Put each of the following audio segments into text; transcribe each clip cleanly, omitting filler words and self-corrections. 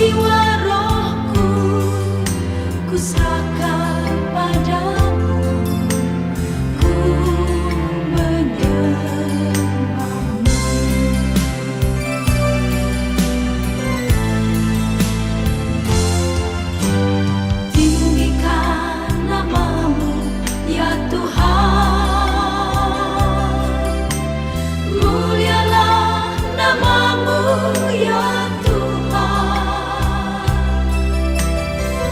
jiwa rohku, ku serahkan padamu, ku menyembahmu. Tinggikan namamu, ya Tuhan, mulialah namamu, ya Tuhan.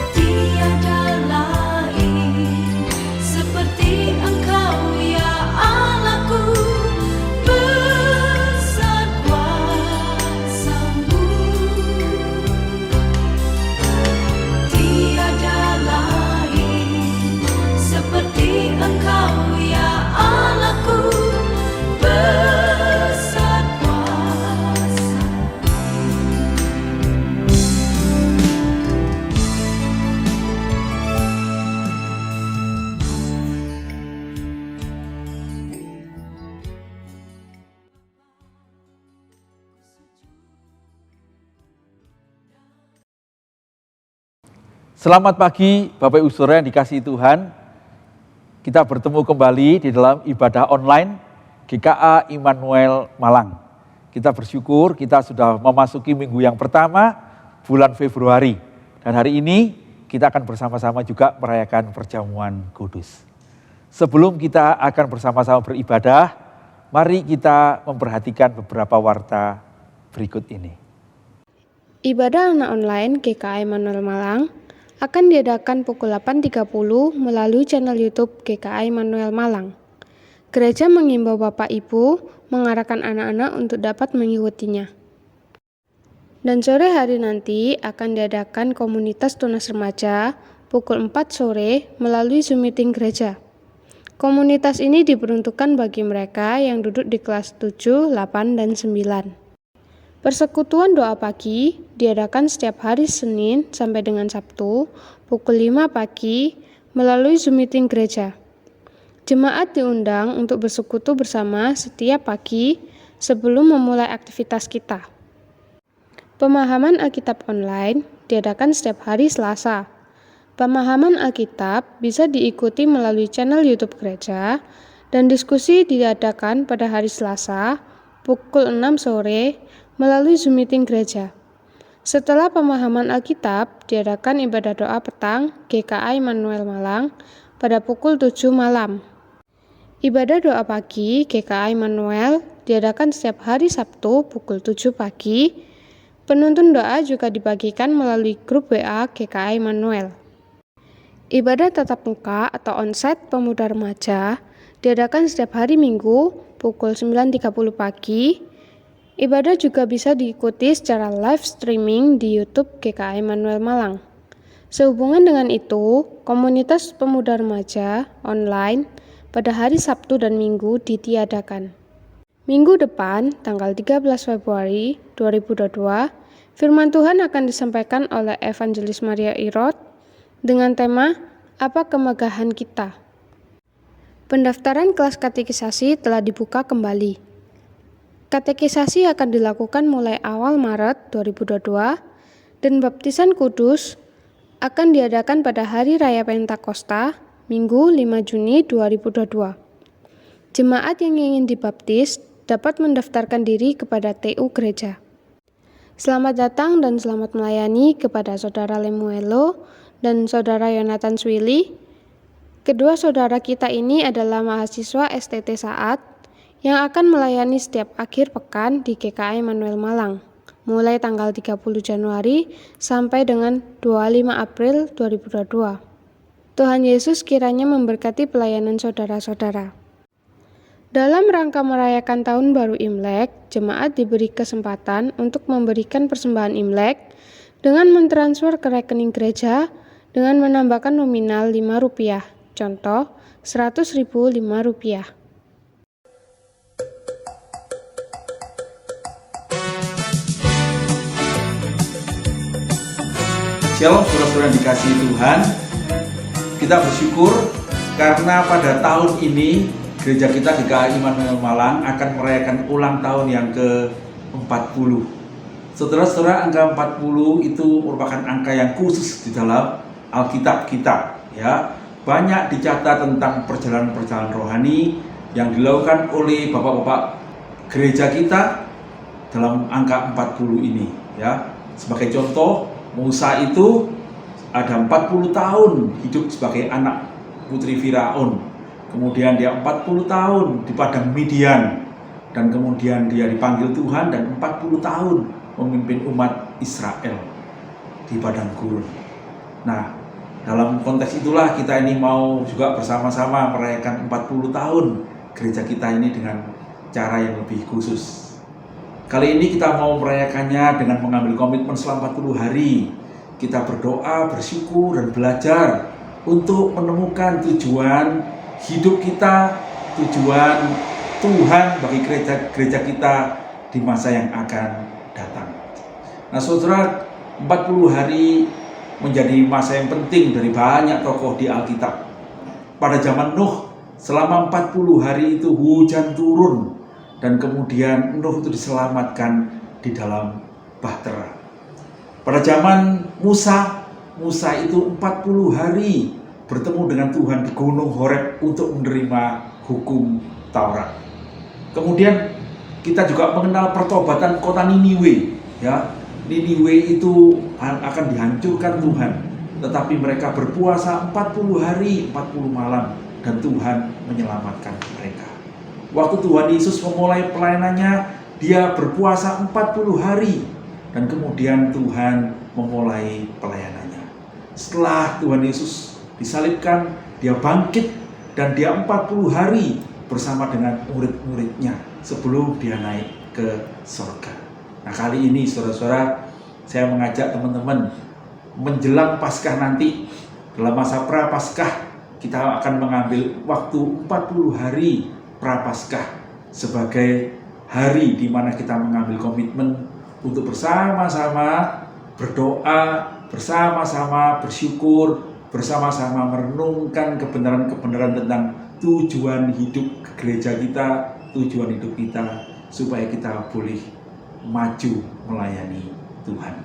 Tiada lain seperti Engkau, ya Allahku, besar kuasa-Mu. Tiada lain seperti Engkau, ya Allahku, besar kuasa. Selamat pagi Bapak Ibu Saudara yang dikasihi Tuhan. Kita bertemu kembali di dalam ibadah online GKA Immanuel Malang. Kita bersyukur kita sudah memasuki minggu yang pertama bulan Februari. Dan hari ini kita akan bersama-sama juga merayakan perjamuan kudus. Sebelum kita akan bersama-sama beribadah, mari kita memperhatikan beberapa warta berikut ini. Ibadah anak online GKA Immanuel Malang akan diadakan pukul 8.30 melalui channel YouTube GKA Immanuel Malang. Gereja mengimbau Bapak Ibu mengarahkan anak-anak untuk dapat mengikutinya. Dan sore hari nanti akan diadakan komunitas tunas remaja pukul 4 sore melalui Zoom meeting gereja. Komunitas ini diperuntukkan bagi mereka yang duduk di kelas 7, 8, dan 9. Persekutuan doa pagi diadakan setiap hari Senin sampai dengan Sabtu pukul 5 pagi melalui Zoom meeting gereja. Jemaat diundang untuk bersekutu bersama setiap pagi sebelum memulai aktivitas kita. Pemahaman Alkitab online diadakan setiap hari Selasa. Pemahaman Alkitab bisa diikuti melalui channel YouTube gereja dan diskusi diadakan pada hari Selasa pukul 6 sore melalui Zoom meeting gereja. Setelah pemahaman Alkitab, diadakan ibadah doa petang GKA Immanuel Malang pada pukul 7 malam. Ibadah doa pagi GKA Immanuel diadakan setiap hari Sabtu pukul 7 pagi. Penuntun doa juga dibagikan melalui grup WA GKA Immanuel. Ibadah tatap muka atau onsite pemuda remaja diadakan setiap hari Minggu pukul 9.30 pagi. Ibadah juga bisa diikuti secara live streaming di YouTube GKA Immanuel Malang. Sehubungan dengan itu, komunitas pemuda remaja online pada hari Sabtu dan Minggu ditiadakan. Minggu depan, tanggal 13 Februari 2022, firman Tuhan akan disampaikan oleh Evangelis Maria Irot dengan tema Apa Kemegahan Kita. Pendaftaran kelas katekisasi telah dibuka kembali. Katekisasi akan dilakukan mulai awal Maret 2022 dan baptisan kudus akan diadakan pada Hari Raya Pentakosta, Minggu 5 Juni 2022. Jemaat yang ingin dibaptis dapat mendaftarkan diri kepada TU Gereja. Selamat datang dan selamat melayani kepada Saudara Lemuelo dan Saudara Yonatan Swili. Kedua saudara kita ini adalah mahasiswa STT Saat yang akan melayani setiap akhir pekan di GKA Immanuel Malang, mulai tanggal 30 Januari sampai dengan 25 April 2022. Tuhan Yesus kiranya memberkati pelayanan saudara-saudara. Dalam rangka merayakan Tahun Baru Imlek, jemaat diberi kesempatan untuk memberikan persembahan Imlek dengan mentransfer ke rekening gereja dengan menambahkan nominal Rp5, contoh Rp100.005. Shalom saudara-saudara yang dikasihi Tuhan. Kita bersyukur karena pada tahun ini gereja kita GKA Immanuel Malang akan merayakan ulang tahun yang ke-40. Saudara-saudara, angka 40 itu merupakan angka yang khusus di dalam Alkitab kita, ya. Banyak dicatat tentang perjalanan-perjalanan rohani yang dilakukan oleh bapak-bapak gereja kita dalam angka 40 ini, ya. Sebagai contoh, Musa itu ada 40 tahun hidup sebagai anak putri Firaun. Kemudian dia 40 tahun di padang Midian, dan kemudian dia dipanggil Tuhan dan 40 tahun memimpin umat Israel di padang gurun. Nah, dalam konteks itulah kita ini mau juga bersama-sama merayakan 40 tahun gereja kita ini dengan cara yang lebih khusus. Kali ini kita mau merayakannya dengan mengambil komitmen selama 40 hari. Kita berdoa, bersyukur, dan belajar untuk menemukan tujuan hidup kita, tujuan Tuhan bagi gereja kita di masa yang akan datang. Nah, saudara, 40 hari menjadi masa yang penting dari banyak tokoh di Alkitab. Pada zaman Nuh, selama 40 hari itu hujan turun, dan kemudian Nuh itu diselamatkan di dalam bahtera. Pada zaman Musa itu 40 hari bertemu dengan Tuhan di Gunung Horeb untuk menerima hukum Taurat. Kemudian kita juga mengenal pertobatan kota Niniwe, ya. Niniwe itu akan dihancurkan Tuhan, tetapi mereka berpuasa 40 hari, 40 malam, dan Tuhan menyelamatkan mereka. Waktu Tuhan Yesus memulai pelayanannya, dia berpuasa 40 hari, dan kemudian Tuhan memulai pelayanannya. Setelah Tuhan Yesus disalibkan, dia bangkit, dan dia 40 hari bersama dengan murid-muridnya sebelum dia naik ke surga. Nah, kali ini saudara-saudara, saya mengajak teman-teman menjelang Paskah nanti, dalam masa Prapaskah, kita akan mengambil waktu 40 hari Prapaskah sebagai hari di mana kita mengambil komitmen untuk bersama-sama berdoa, bersama-sama bersyukur, bersama-sama merenungkan kebenaran-kebenaran tentang tujuan hidup gereja kita, tujuan hidup kita, supaya kita boleh maju melayani Tuhan.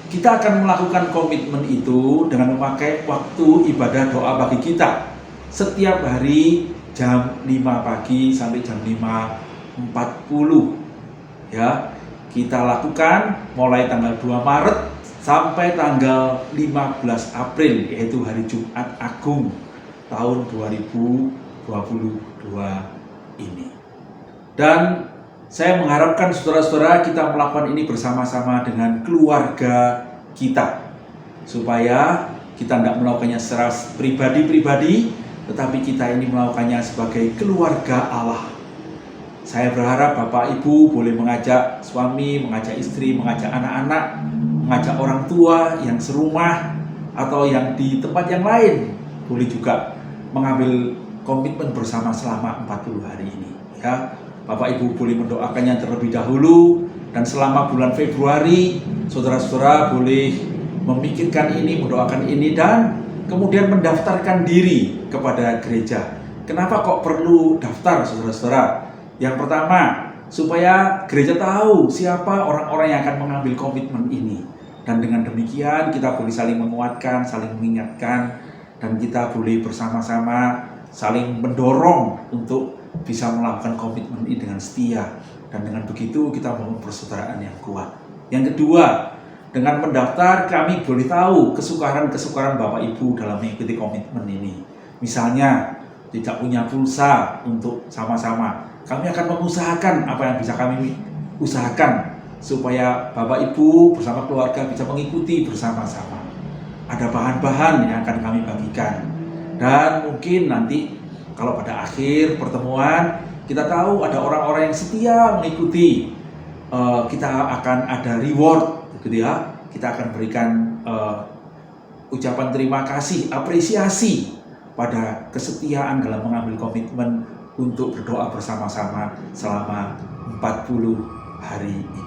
Kita akan melakukan komitmen itu dengan memakai waktu ibadah doa bagi kita setiap hari jam 5 pagi sampai jam 5.40, ya. Kita lakukan mulai tanggal 2 Maret sampai tanggal 15 April, yaitu hari Jumat Agung tahun 2022 ini. Dan saya mengharapkan saudara-saudara kita melakukan ini bersama-sama dengan keluarga kita, supaya kita tidak melakukannya secara pribadi-pribadi, tetapi kita ini melakukannya sebagai keluarga Allah. Saya berharap Bapak Ibu boleh mengajak suami, mengajak istri, mengajak anak-anak, mengajak orang tua yang serumah atau yang di tempat yang lain, boleh juga mengambil komitmen bersama selama 40 hari ini, ya. Bapak Ibu boleh mendoakannya terlebih dahulu, dan selama bulan Februari saudara-saudara boleh memikirkan ini, mendoakan ini, dan kemudian mendaftarkan diri kepada gereja. Kenapa kok perlu daftar, saudara-saudara? Yang pertama, supaya gereja tahu siapa orang-orang yang akan mengambil komitmen ini, dan dengan demikian kita boleh saling menguatkan, saling mengingatkan, dan kita boleh bersama-sama saling mendorong untuk bisa melakukan komitmen ini dengan setia, dan dengan begitu kita membangun persaudaraan yang kuat. Yang kedua, dengan mendaftar kami boleh tahu kesukaran-kesukaran Bapak Ibu dalam mengikuti komitmen ini. Misalnya tidak punya pulsa untuk sama-sama, kami akan mengusahakan apa yang bisa kami usahakan supaya Bapak Ibu bersama keluarga bisa mengikuti bersama-sama. Ada bahan-bahan yang akan kami bagikan, dan mungkin nanti kalau pada akhir pertemuan kita tahu ada orang-orang yang setia mengikuti, kita akan ada reward, gitu ya. Kita akan berikan ucapan terima kasih, apresiasi pada kesetiaan dalam mengambil komitmen untuk berdoa bersama-sama selama 40 hari ini.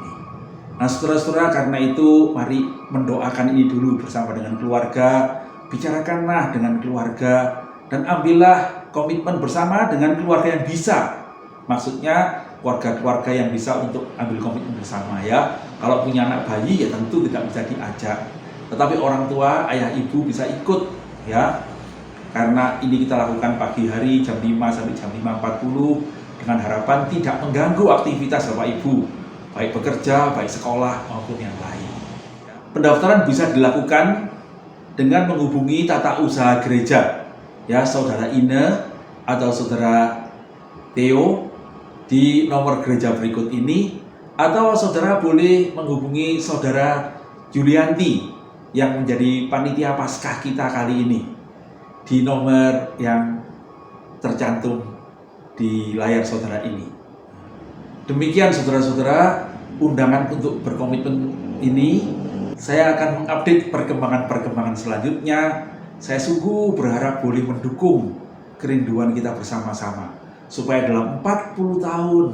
Nah, saudara-saudara, karena itu mari mendoakan ini dulu bersama dengan keluarga, bicarakanlah dengan keluarga, dan ambillah komitmen bersama dengan keluarga yang bisa. Maksudnya keluarga-keluarga yang bisa untuk ambil komitmen bersama ya. Kalau punya anak bayi ya tentu tidak bisa diajak. Tetapi orang tua, ayah ibu bisa ikut ya. Karena ini kita lakukan pagi hari jam 5 sampai jam 5.40 dengan harapan tidak mengganggu aktivitas Bapak Ibu, baik bekerja, baik sekolah maupun yang lain. Pendaftaran bisa dilakukan dengan menghubungi tata usaha gereja ya, Saudara Ine atau Saudara Theo di nomor gereja berikut ini, atau saudara boleh menghubungi Saudara Yulianti yang menjadi panitia Paskah kita kali ini di nomor yang tercantum di layar saudara ini. Demikian saudara-saudara, undangan untuk berkomitmen ini. Saya akan mengupdate perkembangan-perkembangan selanjutnya. Saya sungguh berharap boleh mendukung kerinduan kita bersama-sama supaya dalam 40 tahun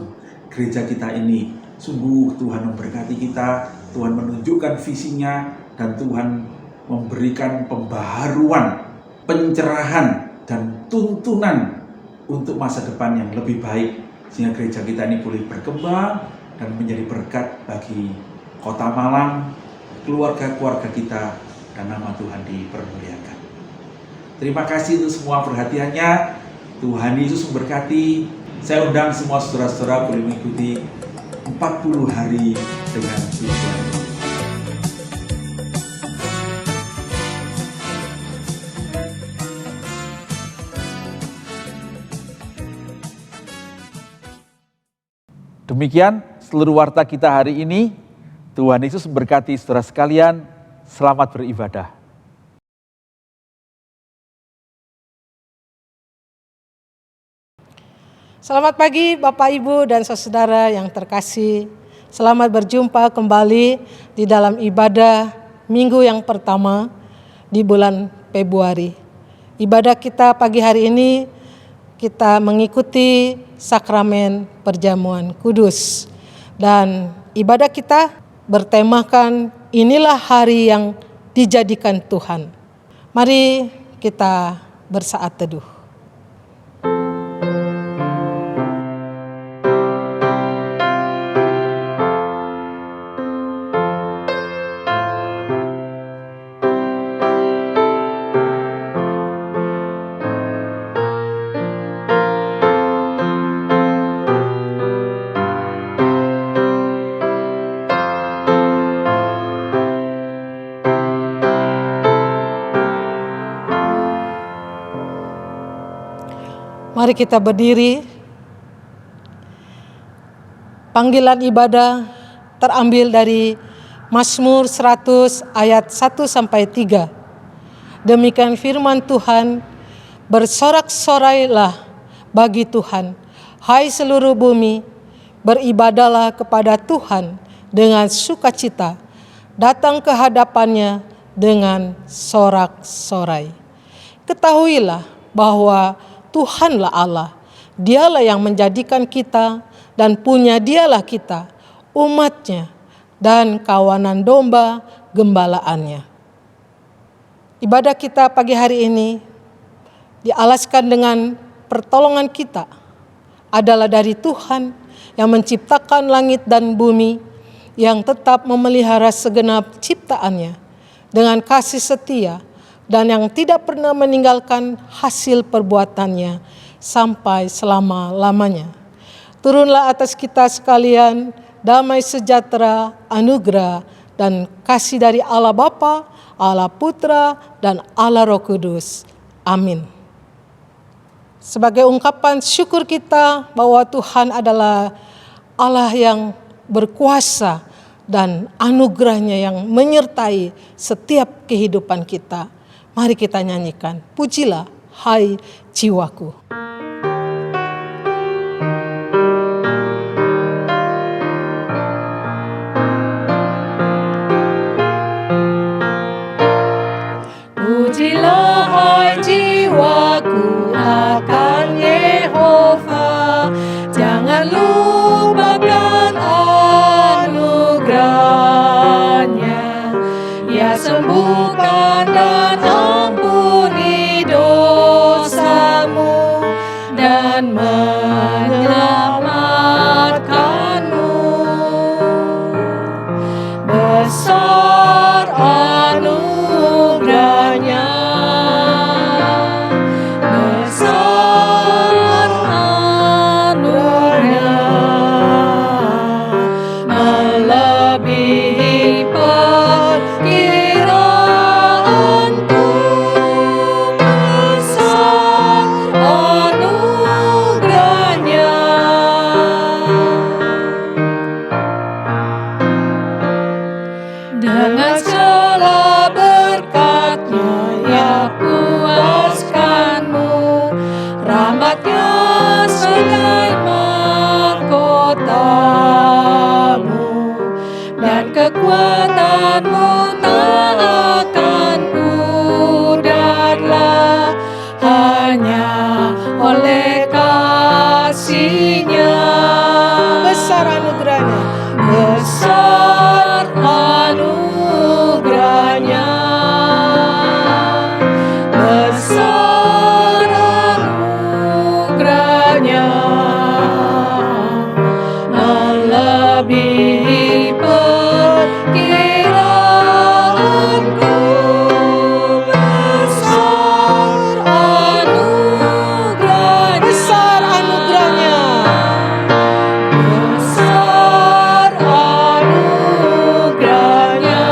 gereja kita ini sungguh Tuhan memberkati kita, Tuhan menunjukkan visinya, dan Tuhan memberikan pembaharuan, pencerahan, dan tuntunan untuk masa depan yang lebih baik, sehingga gereja kita ini boleh berkembang dan menjadi berkat bagi Kota Malang, keluarga-keluarga kita, dan nama Tuhan dipermuliakan. Terima kasih untuk semua perhatiannya. Tuhan Yesus memberkati. Saya undang semua saudara-saudara boleh mengikuti 40 hari dengan Tuhan. Demikian seluruh warta kita hari ini. Tuhan Yesus memberkati saudara sekalian. Selamat beribadah. Selamat pagi Bapak Ibu dan saudara yang terkasih. Selamat berjumpa kembali di dalam ibadah minggu yang pertama di bulan Februari. Ibadah kita pagi hari ini kita mengikuti sakramen perjamuan kudus. Dan ibadah kita bertemakan inilah hari yang dijadikan Tuhan. Mari kita bersaat teduh. Mari kita berdiri. Panggilan ibadah terambil dari Mazmur 100 ayat 1-3. Demikian firman Tuhan, bersorak-sorailah bagi Tuhan, hai seluruh bumi, beribadahlah kepada Tuhan dengan sukacita, datang ke hadapannya dengan sorak-sorai. Ketahuilah bahwa Tuhanlah Allah, Dialah yang menjadikan kita dan punya Dialah kita, umatnya dan kawanan domba gembalaannya. Ibadah kita pagi hari ini dialaskan dengan pertolongan kita adalah dari Tuhan yang menciptakan langit dan bumi, yang tetap memelihara segenap ciptaannya dengan kasih setia, dan yang tidak pernah meninggalkan hasil perbuatannya sampai selama-lamanya. Turunlah atas kita sekalian damai sejahtera, anugerah, dan kasih dari Allah Bapa, Allah Putra, dan Allah Roh Kudus. Amin. Sebagai ungkapan syukur kita bahwa Tuhan adalah Allah yang berkuasa dan anugerahnya yang menyertai setiap kehidupan kita. Mari kita nyanyikan, pujilah hai jiwaku. Pujilah hai jiwaku akan Yehova, jangan lupakan anugerahnya. Ya sembuhkan dan ampuni dosamu, Dengan segala berkat-Nya ya puaskanmu, rahmat-Nya sebagai mahkotamu, dan kekuatanmu tak akan pudarlah, hanya oleh kasih-Nya. Besar anugerahnya. Besar anugerahnya, besar anugerahnya, melebihi perkiraanku. Besar anugerahnya, Besar anugerahnya. besar anugerahnya,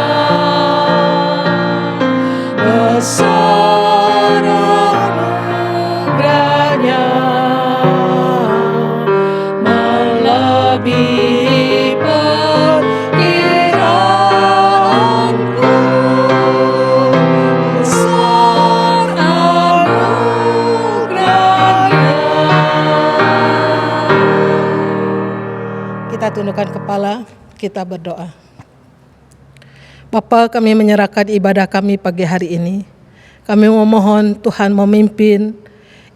besar anugerahnya, melebihi perkiraanku. Besar anugerahnya. Kita tundukkan kepala, kita berdoa. Bapa, kami menyerahkan ibadah kami pagi hari ini. Kami memohon Tuhan memimpin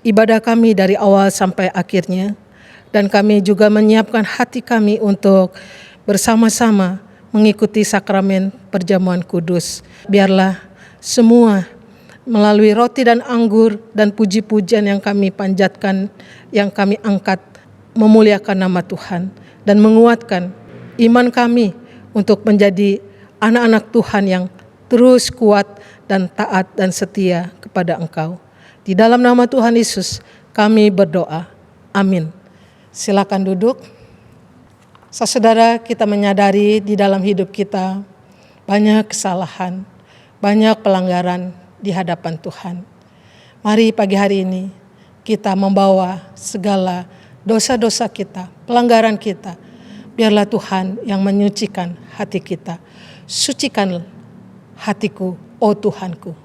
ibadah kami dari awal sampai akhirnya. Dan kami juga menyiapkan hati kami untuk bersama-sama mengikuti sakramen perjamuan kudus. Biarlah semua melalui roti dan anggur dan puji-pujian yang kami panjatkan, yang kami angkat, memuliakan nama Tuhan dan menguatkan iman kami untuk menjadi anak-anak Tuhan yang terus kuat dan taat dan setia kepada Engkau. Di dalam nama Tuhan Yesus kami berdoa. Amin. Silakan duduk. Saudara, kita menyadari di dalam hidup kita banyak kesalahan, banyak pelanggaran di hadapan Tuhan. Mari pagi hari ini kita membawa segala dosa-dosa kita, pelanggaran kita. Biarlah Tuhan yang menyucikan hati kita. Sucikan hatiku, oh Tuhanku.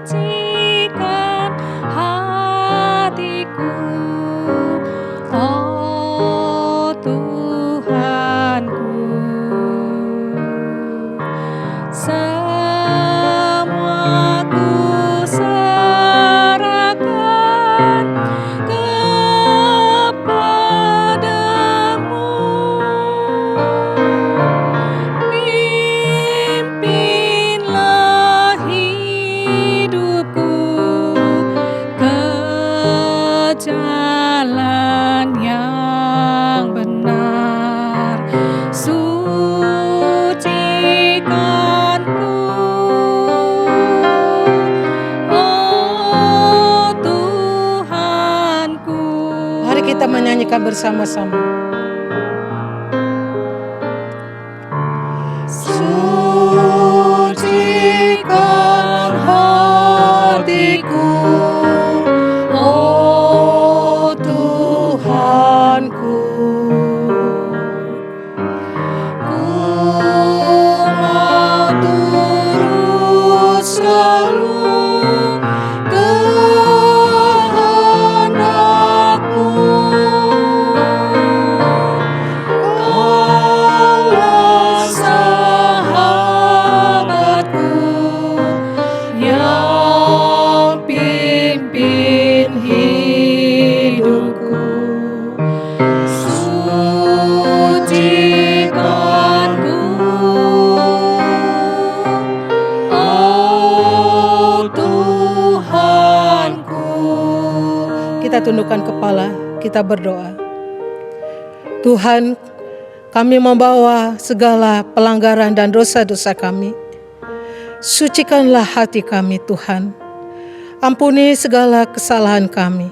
Sucikan hatiku, oh Tuhanku. Semua ku serahkan kepadamu. Pimpinlah hidupku ke jalan yang benar. Sucikanku, oh Tuhanku. Mari kita menyanyikan bersama-sama. Sucikan hatiku, oh Tuhanku. Ku mau turut selalu kehendak-Mu. Kaulah sahabatku yang pimpin hidupku. Sucikanku, oh Tuhanku. Kita tundukkan kepala, kita berdoa. Tuhan, kami membawa segala pelanggaran dan dosa-dosa kami. Sucikanlah hati kami, Tuhan. Ampuni segala kesalahan kami.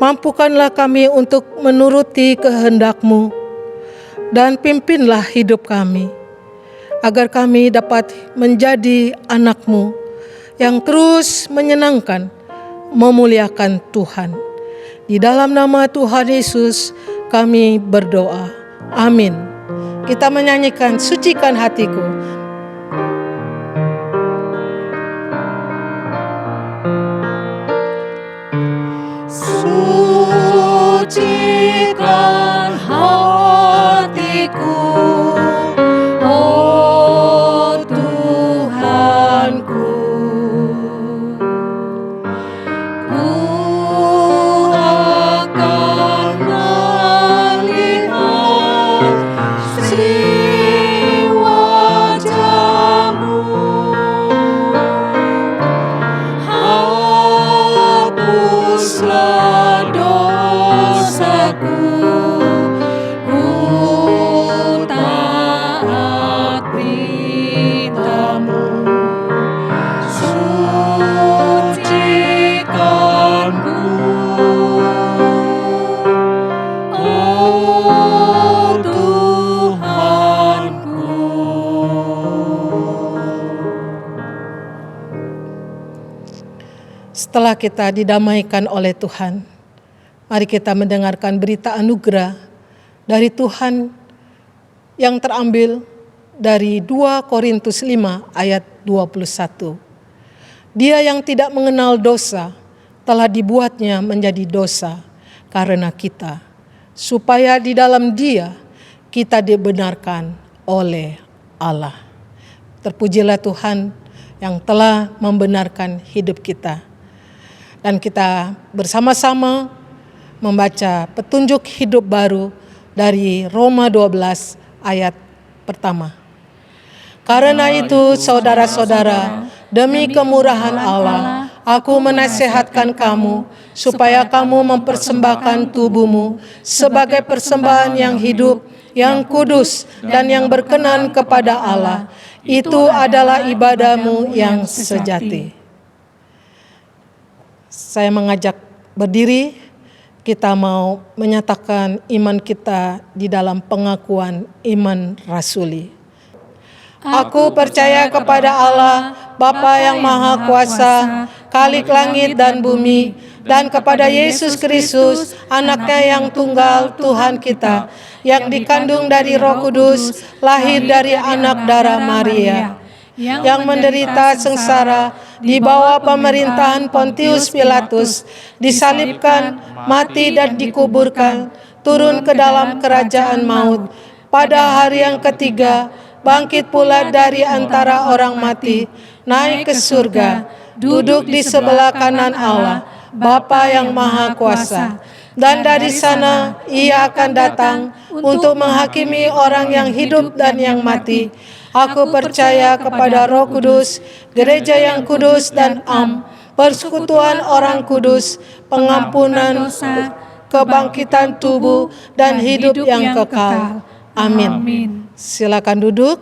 Mampukanlah kami untuk menuruti kehendak-Mu dan pimpinlah hidup kami. agar kami dapat menjadi anak-Mu yang terus menyenangkan, memuliakan Tuhan. Di dalam nama Tuhan Yesus kami berdoa. Amin. Kita menyanyikan Sucikan Hatiku. Sucikan hatiku, oh Tuhanku. Ku akan melihat sri wajah-Mu. Hapuslah dosaku, ku taat perintah-Mu. Sucikanku, oh Tuhanku. Setelah kita didamaikan oleh Tuhan, mari kita mendengarkan berita anugerah dari Tuhan yang terambil dari 2 Korintus 5 ayat 21. Dia yang tidak mengenal dosa telah dibuatnya menjadi dosa karena kita, supaya di dalam Dia kita dibenarkan oleh Allah. Terpujilah Tuhan yang telah membenarkan hidup kita. Dan kita bersama-sama membaca petunjuk hidup baru dari Roma 12 ayat pertama. Karena itu saudara-saudara, demi kemurahan Allah, aku menasihatkan kamu supaya kamu mempersembahkan tubuhmu sebagai persembahan yang hidup, yang kudus, dan yang berkenan kepada Allah. Itu adalah ibadahmu yang sejati. Saya mengajak berdiri, kita mau menyatakan iman kita di dalam pengakuan iman rasuli. Aku percaya kepada Allah, Bapa yang Maha Kuasa, Khalik langit dan bumi, dan kepada Yesus Kristus, Anaknya yang tunggal Tuhan kita, yang dikandung dari Roh Kudus, lahir dari anak darah Maria, yang menderita sengsara di bawah pemerintahan Pontius Pilatus, disalibkan, mati dan dikuburkan, turun ke dalam kerajaan maut. Pada hari yang ketiga, bangkit pula dari antara orang mati, naik ke surga, duduk di sebelah kanan Allah, Bapa yang Maha Kuasa. Dan dari sana Ia akan datang untuk menghakimi orang yang hidup dan yang mati. Aku percaya kepada Roh Kudus, gereja yang kudus dan persekutuan orang kudus, pengampunan dosa, kebangkitan tubuh, dan hidup yang kekal. Amin. Silakan duduk.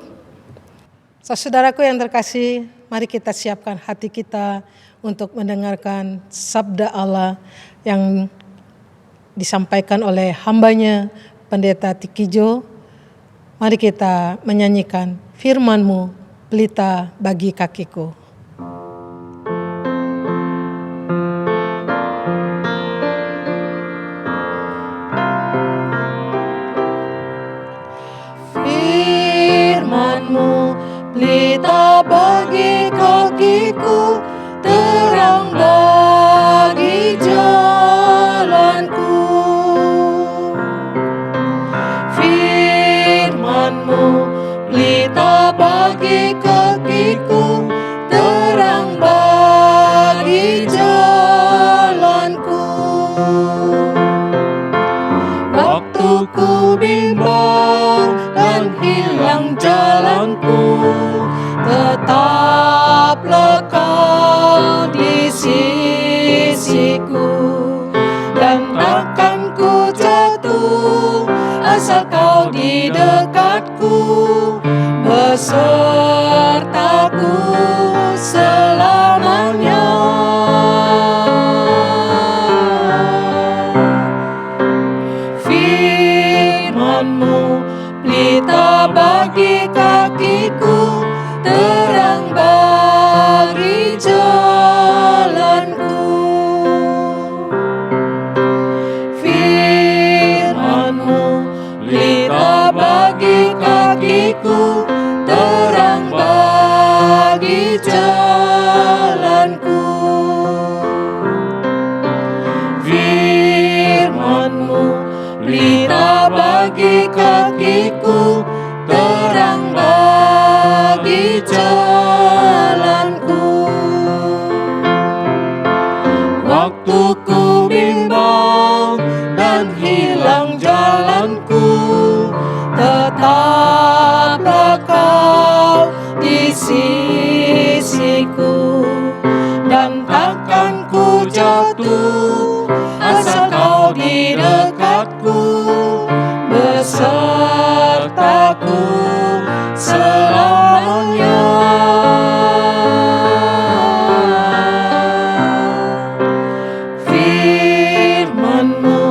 Saudaraku yang terkasih, mari kita siapkan hati kita untuk mendengarkan sabda Allah yang disampaikan oleh hambanya Pendeta Tikijo. Mari kita menyanyikan firman-Mu, pelita bagi kakiku. Firman-Mu, pelita bagi kakiku, terang bagi jalanku. Firman-Mu, pelita bagi kakiku, terang bagi jalanku. Waktu ku bimbang dan hilang jalanku, tetaplah Kau di sisiku, dan takkan ku jatuh asal Kau di dekatku, besertaku selamanya. Firman-Mu, pelita bagi kakiku, jalanku. Firman-Mu pelita bagi kakiku, terang bagi jalanku. Waktu ku bimbang dan hilang jalanku, tetaplah Kau di sisiku, dan takkan ku jatuh asal Kau di dekatku, besertaku selamanya. Firman-Mu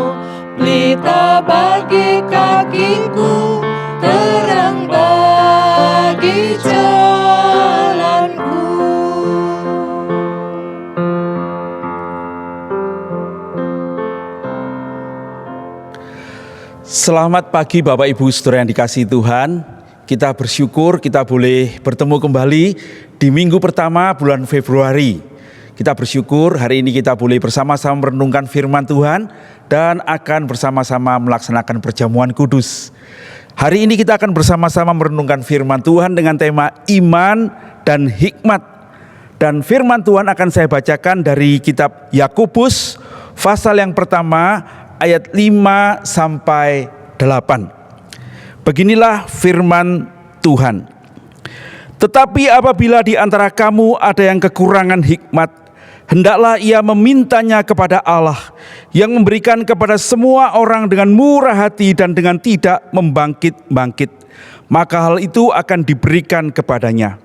pelita bagi kakiku, terang bagi jalanku. Selamat pagi Bapak Ibu Saudara yang dikasihi Tuhan. Kita bersyukur kita boleh bertemu kembali di minggu pertama bulan Februari. Kita bersyukur hari ini kita boleh bersama-sama merenungkan firman Tuhan dan akan bersama-sama melaksanakan perjamuan kudus. Hari ini kita akan bersama-sama merenungkan firman Tuhan dengan tema iman dan hikmat. Dan firman Tuhan akan saya bacakan dari kitab Yakobus pasal yang pertama ayat 5 sampai 8. Beginilah firman Tuhan. Tetapi apabila di antara kamu ada yang kekurangan hikmat, hendaklah ia memintanya kepada Allah yang memberikan kepada semua orang dengan murah hati dan dengan tidak membangkit-bangkit. Maka hal itu akan diberikan kepadanya.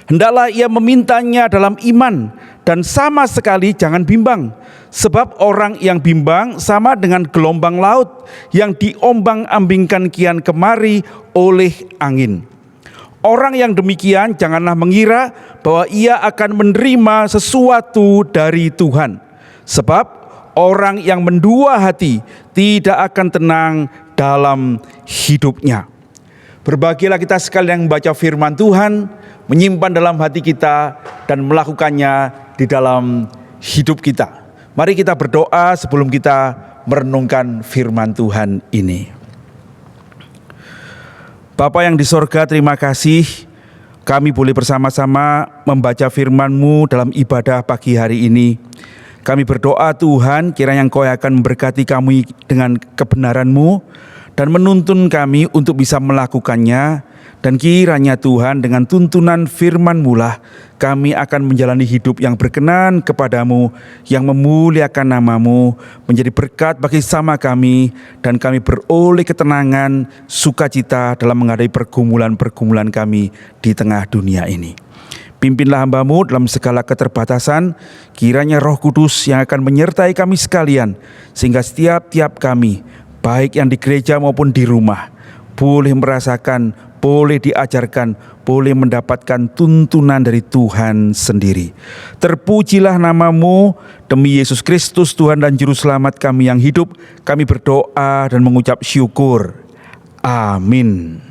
Hendaklah ia memintanya dalam iman dan sama sekali jangan bimbang. Sebab orang yang bimbang sama dengan gelombang laut yang diombang-ambingkan kian kemari oleh angin. Orang yang demikian janganlah mengira bahwa ia akan menerima sesuatu dari Tuhan. Sebab orang yang mendua hati tidak akan tenang dalam hidupnya. Berbahagialah kita sekalian yang membaca firman Tuhan, menyimpan dalam hati kita dan melakukannya di dalam hidup kita. Mari kita berdoa sebelum kita merenungkan firman Tuhan ini. Bapa yang di sorga, terima kasih kami boleh bersama-sama membaca firman-Mu dalam ibadah pagi hari ini. Kami berdoa Tuhan, kiranya Engkau akan memberkati kami dengan kebenaran-Mu dan menuntun kami untuk bisa melakukannya. Dan kiranya Tuhan dengan tuntunan firman-Mu lah kami akan menjalani hidup yang berkenan kepadamu, yang memuliakan nama-Mu, menjadi berkat bagi sama kami, dan kami beroleh ketenangan, sukacita dalam menghadapi pergumulan-pergumulan kami di tengah dunia ini. Pimpinlah hamba-Mu dalam segala keterbatasan, kiranya Roh Kudus yang akan menyertai kami sekalian, sehingga setiap kami, baik yang di gereja maupun di rumah, boleh merasakan, boleh diajarkan, boleh mendapatkan tuntunan dari Tuhan sendiri. Terpujilah nama-Mu, demi Yesus Kristus Tuhan dan Juru Selamat kami yang hidup, kami berdoa dan mengucap syukur. Amin.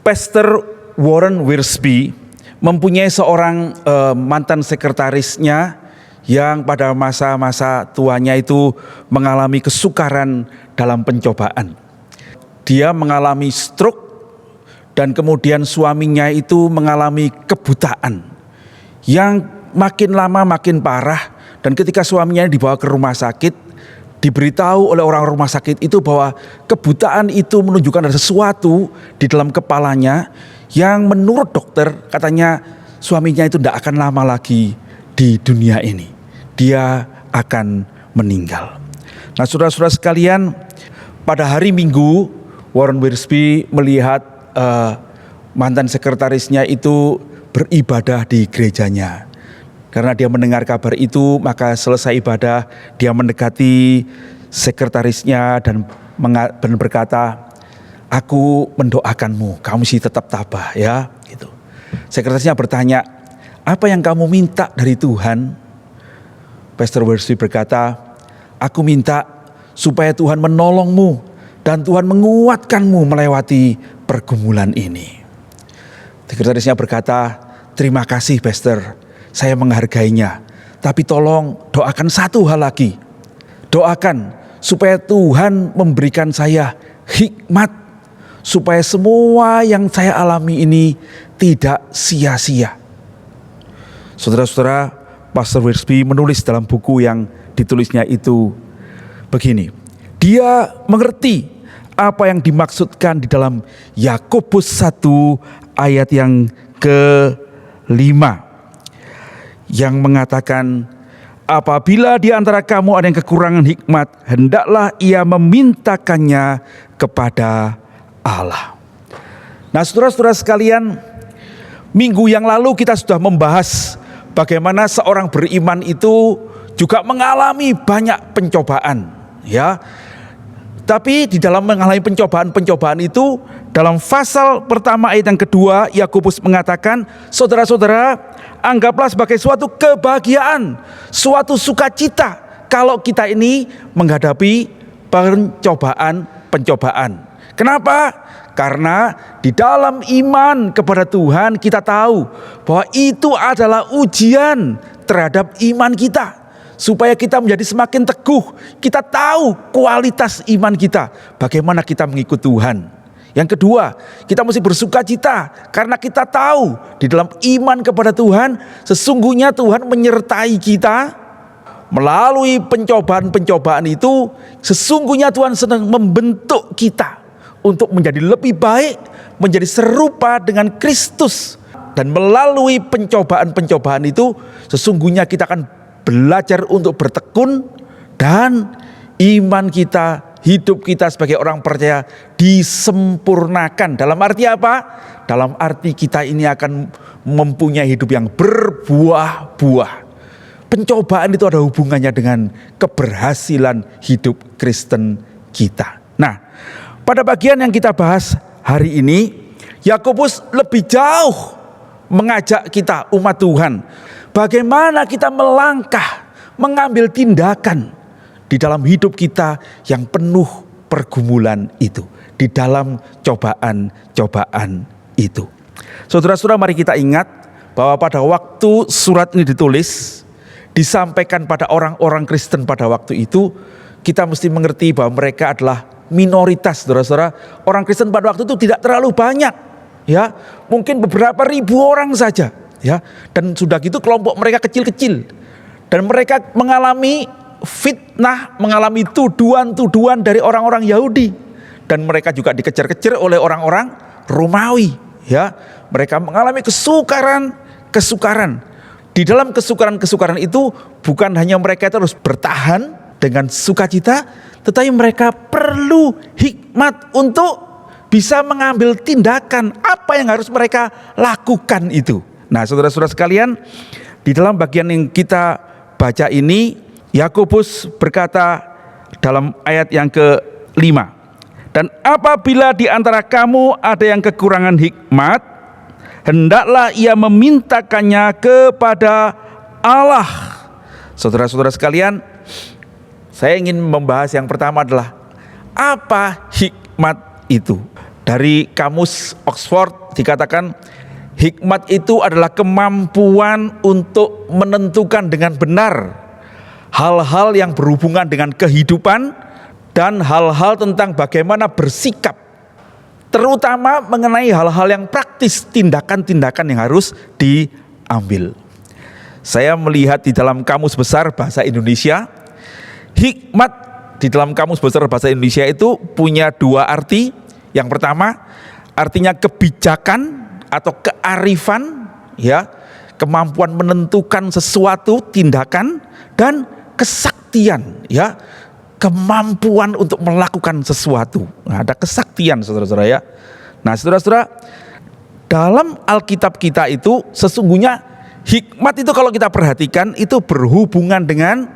Pastor Warren Wiersbe mempunyai seorang mantan sekretarisnya yang pada masa-masa tuanya itu mengalami kesukaran dalam pencobaan. Dia mengalami stroke dan kemudian suaminya itu mengalami kebutaan yang makin lama makin parah. Dan ketika suaminya dibawa ke rumah sakit, diberitahu oleh orang rumah sakit itu bahwa kebutaan itu menunjukkan ada sesuatu di dalam kepalanya yang menurut dokter katanya suaminya itu tidak akan lama lagi di dunia ini. Dia akan meninggal. Nah saudara-saudara sekalian, pada hari Minggu Warren Wiersbe melihat mantan sekretarisnya itu beribadah di gerejanya. Karena dia mendengar kabar itu, maka selesai ibadah dia mendekati sekretarisnya dan berkata, "Aku mendoakanmu, kamu sih tetap tabah ya." Gitu. Sekretarisnya bertanya, "Apa yang kamu minta dari Tuhan?" Pastor Wiersbe berkata, "Aku minta supaya Tuhan menolongmu dan Tuhan menguatkanmu melewati pergumulan ini." Sekretarisnya berkata, terima kasih Pastor, saya menghargainya. Tapi tolong doakan satu hal lagi. Doakan supaya Tuhan memberikan saya hikmat, supaya semua yang saya alami ini tidak sia-sia. Saudara-saudara, Pastor Wiersbe menulis dalam buku yang ditulisnya itu begini. Dia mengerti apa yang dimaksudkan di dalam Yakobus 1 ayat yang ke-5 yang mengatakan, apabila di antara kamu ada yang kekurangan hikmat, hendaklah ia memintakannya kepada Allah. Nah, saudara-saudara sekalian, minggu yang lalu kita sudah membahas bagaimana seorang beriman itu juga mengalami banyak pencobaan, ya. Tapi di dalam mengalami pencobaan-pencobaan itu, dalam pasal pertama ayat yang kedua, Yakobus mengatakan, saudara-saudara, anggaplah sebagai suatu kebahagiaan, suatu sukacita kalau kita ini menghadapi pencobaan-pencobaan. Kenapa? Karena di dalam iman kepada Tuhan kita tahu bahwa itu adalah ujian terhadap iman kita. Supaya kita menjadi semakin teguh, kita tahu kualitas iman kita, bagaimana kita mengikut Tuhan. Yang kedua, kita mesti bersuka cita karena kita tahu di dalam iman kepada Tuhan, sesungguhnya Tuhan menyertai kita melalui pencobaan-pencobaan itu. Sesungguhnya Tuhan sedang membentuk kita untuk menjadi lebih baik, menjadi serupa dengan Kristus. Dan melalui pencobaan-pencobaan itu, sesungguhnya kita akan belajar untuk bertekun, dan iman kita, hidup kita sebagai orang percaya disempurnakan. Dalam arti apa? Dalam arti kita ini akan mempunyai hidup yang berbuah-buah. Pencobaan itu ada hubungannya dengan keberhasilan hidup Kristen kita. Nah, pada bagian yang kita bahas hari ini, Yakobus lebih jauh mengajak kita umat Tuhan, bagaimana kita melangkah, mengambil tindakan di dalam hidup kita yang penuh pergumulan itu, di dalam cobaan-cobaan itu. Saudara-saudara, mari kita ingat bahwa pada waktu surat ini ditulis, disampaikan pada orang-orang Kristen pada waktu itu, kita mesti mengerti bahwa mereka adalah minoritas, saudara-saudara. Orang Kristen pada waktu itu tidak terlalu banyak, ya, mungkin beberapa ribu orang saja, ya. Dan sudah gitu kelompok mereka kecil-kecil, dan mereka mengalami fitnah, mengalami tuduhan-tuduhan dari orang-orang Yahudi, dan mereka juga dikejar-kejar oleh orang-orang Romawi, ya. Mereka mengalami kesukaran. Di dalam kesukaran itu bukan hanya mereka terus bertahan dengan sukacita, tetapi mereka perlu hikmat untuk bisa mengambil tindakan apa yang harus mereka lakukan itu. Nah, saudara-saudara sekalian, di dalam bagian yang kita baca ini, Yakobus berkata dalam ayat yang ke-5, dan apabila di antara kamu ada yang kekurangan hikmat, hendaklah ia memintakannya kepada Allah. Saudara-saudara sekalian, saya ingin membahas yang pertama adalah apa hikmat itu. Dari kamus Oxford dikatakan hikmat itu adalah kemampuan untuk menentukan dengan benar hal-hal yang berhubungan dengan kehidupan dan hal-hal tentang bagaimana bersikap, terutama mengenai hal-hal yang praktis, tindakan-tindakan yang harus diambil. Saya melihat di dalam Kamus Besar Bahasa Indonesia, hikmat di dalam Kamus Besar Bahasa Indonesia itu punya dua arti. Yang pertama, artinya kebijakan atau kearifan, ya, kemampuan menentukan sesuatu tindakan, dan kesaktian, ya, kemampuan untuk melakukan sesuatu. Nah, ada kesaktian, saudara-saudara, ya. Nah, saudara-saudara, dalam Alkitab kita itu sesungguhnya hikmat itu kalau kita perhatikan itu berhubungan dengan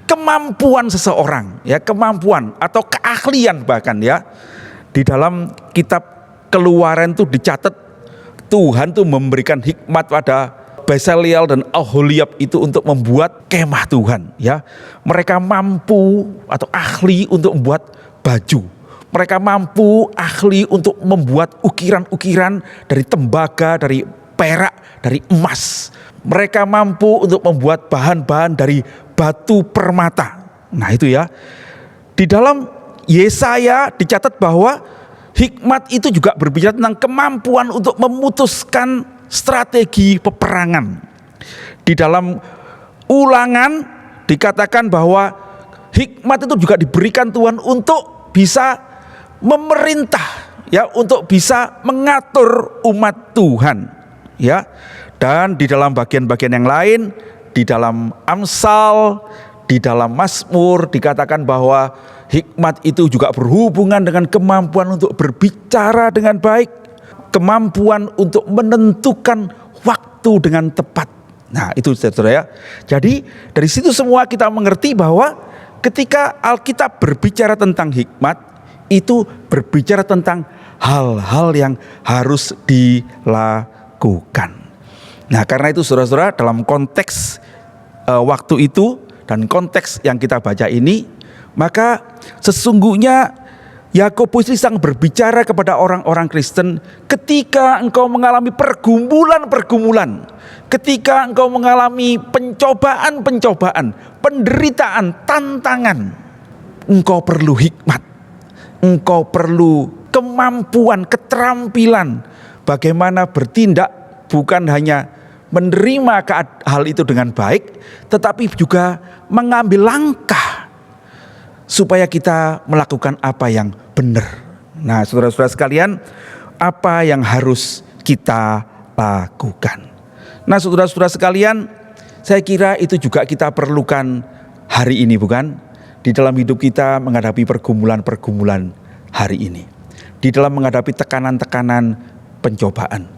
kemampuan seseorang, ya, kemampuan atau keahlian bahkan, ya. Di dalam kitab Keluaran itu dicatat Tuhan tuh memberikan hikmat pada Bezalel dan Aholiab itu untuk membuat kemah Tuhan, ya. Mereka mampu atau ahli untuk membuat baju. Mereka mampu ahli untuk membuat ukiran-ukiran dari tembaga, dari perak, dari emas. Mereka mampu untuk membuat bahan-bahan dari batu permata. Nah itu ya. Di dalam Yesaya dicatat bahwa hikmat itu juga berbicara tentang kemampuan untuk memutuskan strategi peperangan. Di dalam Ulangan dikatakan bahwa hikmat itu juga diberikan Tuhan untuk bisa memerintah, ya, untuk bisa mengatur umat Tuhan, ya. Dan di dalam bagian-bagian yang lain, di dalam Amsal, di dalam Mazmur dikatakan bahwa hikmat itu juga berhubungan dengan kemampuan untuk berbicara dengan baik, kemampuan untuk menentukan waktu dengan tepat. Nah itu saudara ya. Jadi dari situ semua kita mengerti bahwa ketika Alkitab berbicara tentang hikmat, itu berbicara tentang hal-hal yang harus dilakukan. Nah karena itu saudara-saudara, dalam konteks waktu itu dan konteks yang kita baca ini, maka sesungguhnya Yakobus ini sedang berbicara kepada orang-orang Kristen ketika engkau mengalami pergumulan-pergumulan, ketika engkau mengalami pencobaan-pencobaan, penderitaan, tantangan, engkau perlu hikmat, engkau perlu kemampuan, keterampilan bagaimana bertindak, bukan hanya menerima hal itu dengan baik, tetapi juga mengambil langkah supaya kita melakukan apa yang benar. Nah saudara-saudara sekalian, apa yang harus kita lakukan? Nah saudara-saudara sekalian, saya kira itu juga kita perlukan hari ini, bukan? Di dalam hidup kita menghadapi pergumulan-pergumulan hari ini, di dalam menghadapi tekanan-tekanan pencobaan,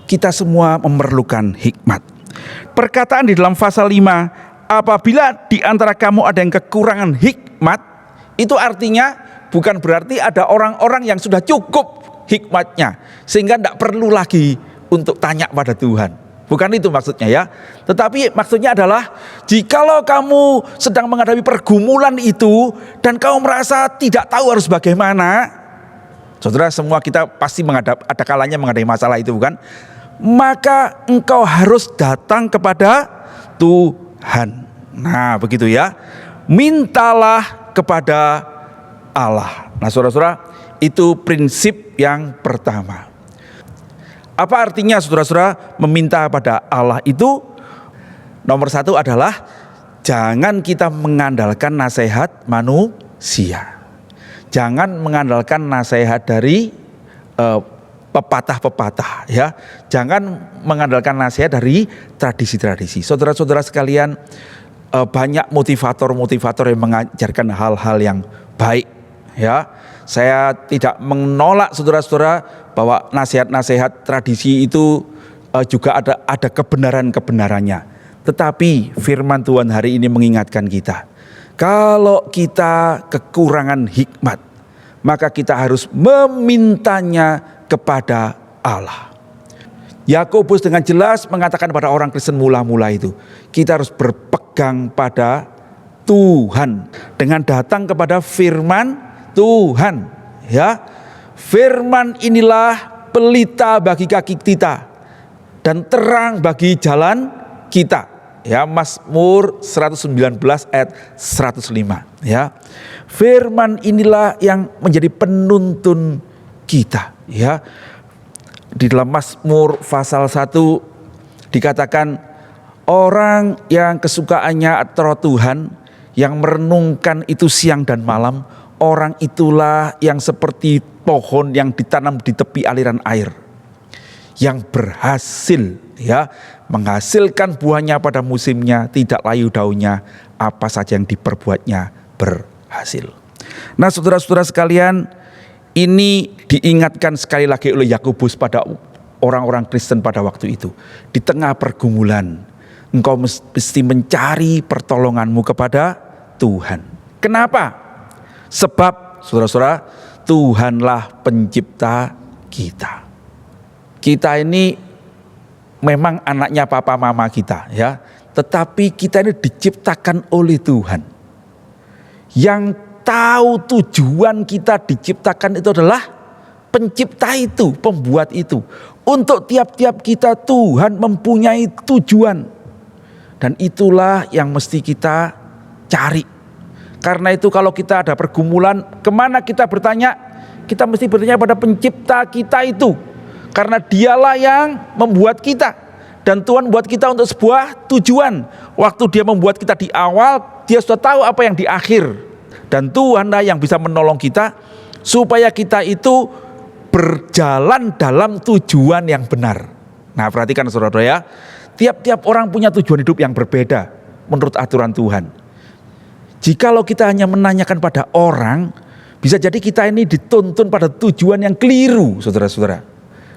kita semua memerlukan hikmat. Perkataan di dalam pasal 5, apabila di antara kamu ada yang kekurangan hikmat, itu artinya bukan berarti ada orang-orang yang sudah cukup hikmatnya sehingga tidak perlu lagi untuk tanya pada Tuhan. Bukan itu maksudnya ya. Tetapi maksudnya adalah jikalau kamu sedang menghadapi pergumulan itu dan kamu merasa tidak tahu harus bagaimana, saudara, semua kita pasti ada kalanya menghadapi masalah itu, bukan? Maka engkau harus datang kepada Tuhan. Nah begitu ya. Mintalah kepada Allah. Nah saudara-saudara, itu prinsip yang pertama. Apa artinya saudara-saudara meminta pada Allah itu? Nomor satu adalah jangan kita mengandalkan nasihat manusia. Jangan mengandalkan nasihat dari pepatah-pepatah, ya. Jangan mengandalkan nasihat dari tradisi-tradisi. Saudara-saudara sekalian, banyak motivator-motivator yang mengajarkan hal-hal yang baik, ya. Saya tidak menolak saudara-saudara bahwa nasihat-nasihat tradisi itu juga ada kebenaran-kebenarannya. Tetapi firman Tuhan hari ini mengingatkan kita, kalau kita kekurangan hikmat, maka kita harus memintanya kepada Allah. Yakobus dengan jelas mengatakan pada orang Kristen mula-mula itu, kita harus berpegang pada Tuhan dengan datang kepada firman Tuhan, ya. Firman inilah pelita bagi kaki kita dan terang bagi jalan kita, ya. Mazmur 119 ayat 105, ya. Firman inilah yang menjadi penuntun kita, ya. Di dalam Mazmur pasal 1 dikatakan orang yang kesukaannya roh Tuhan, yang merenungkan itu siang dan malam, orang itulah yang seperti pohon yang ditanam di tepi aliran air, yang berhasil, ya, menghasilkan buahnya pada musimnya, tidak layu daunnya, apa saja yang diperbuatnya berhasil. Nah saudara-saudara sekalian, ini diingatkan sekali lagi oleh Yakobus pada orang-orang Kristen pada waktu itu. Di tengah pergumulan, engkau mesti mencari pertolonganmu kepada Tuhan. Kenapa? Sebab saudara-saudara, Tuhanlah pencipta kita. Kita ini memang anaknya papa mama kita, ya. Tetapi kita ini diciptakan oleh Tuhan. Yang tahu tujuan kita diciptakan itu adalah pencipta itu, pembuat itu. Untuk tiap-tiap kita Tuhan mempunyai tujuan. Dan itulah yang mesti kita cari. Karena itu kalau kita ada pergumulan, kemana kita bertanya? Kita mesti bertanya pada pencipta kita itu. Karena dialah yang membuat kita. Dan Tuhan buat kita untuk sebuah tujuan. Waktu dia membuat kita di awal, dia sudah tahu apa yang di akhir. Dan Tuhanlah yang bisa menolong kita supaya kita itu berjalan dalam tujuan yang benar. Nah, perhatikan saudara ya, tiap-tiap orang punya tujuan hidup yang berbeda menurut aturan Tuhan. Jikalau kita hanya menanyakan pada orang, bisa jadi kita ini dituntun pada tujuan yang keliru, saudara-saudara.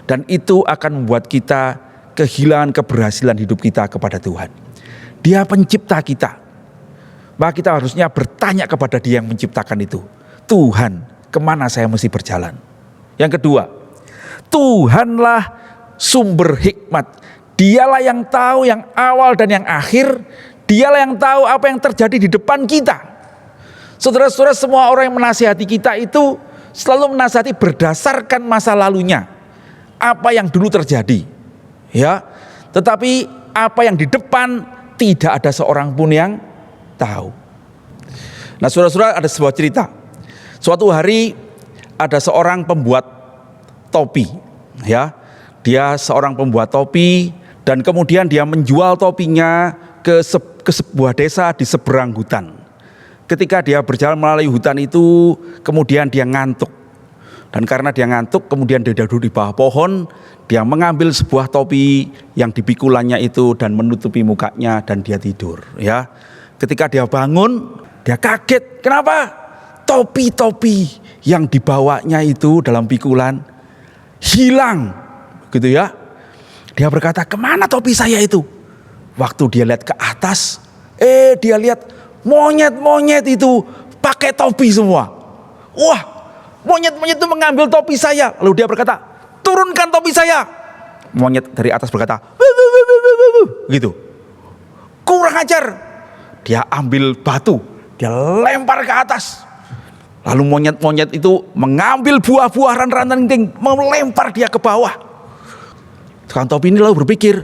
Dan itu akan membuat kita kehilangan keberhasilan hidup kita kepada Tuhan. Dia pencipta kita. Maka kita harusnya bertanya kepada Dia yang menciptakan itu. Tuhan, kemana saya mesti berjalan? Yang kedua, Tuhanlah sumber hikmat. Dialah yang tahu yang awal dan yang akhir. Dialah yang tahu apa yang terjadi di depan kita. Saudara-saudara, semua orang yang menasihati kita itu selalu menasihati berdasarkan masa lalunya. Apa yang dulu terjadi. Ya, tetapi apa yang di depan tidak ada seorang pun yang tahu. Nah, saudara-saudara, ada sebuah cerita. Suatu hari ada seorang pembuat topi, ya. Dia seorang pembuat topi dan kemudian dia menjual topinya ke sebuah desa di seberang hutan. Ketika dia berjalan melalui hutan itu, kemudian dia ngantuk. Dan karena dia ngantuk, kemudian dia duduk di bawah pohon, dia mengambil sebuah topi yang dipikulannya itu dan menutupi mukanya dan dia tidur, ya. Ketika dia bangun, dia kaget. Kenapa? Topi-topi yang dibawanya itu dalam pikulan hilang, gitu ya. Dia berkata, kemana topi saya itu? Waktu dia lihat ke atas, dia lihat monyet-monyet itu pakai topi semua. Wah, monyet-monyet itu mengambil topi saya. Lalu dia berkata, turunkan topi saya. Monyet dari atas berkata, gitu. Kurang ajar. Dia ambil batu, dia lempar ke atas. Lalu monyet-monyet itu mengambil buah-buah ranting, melempar dia ke bawah. Tukang topi ini lalu berpikir,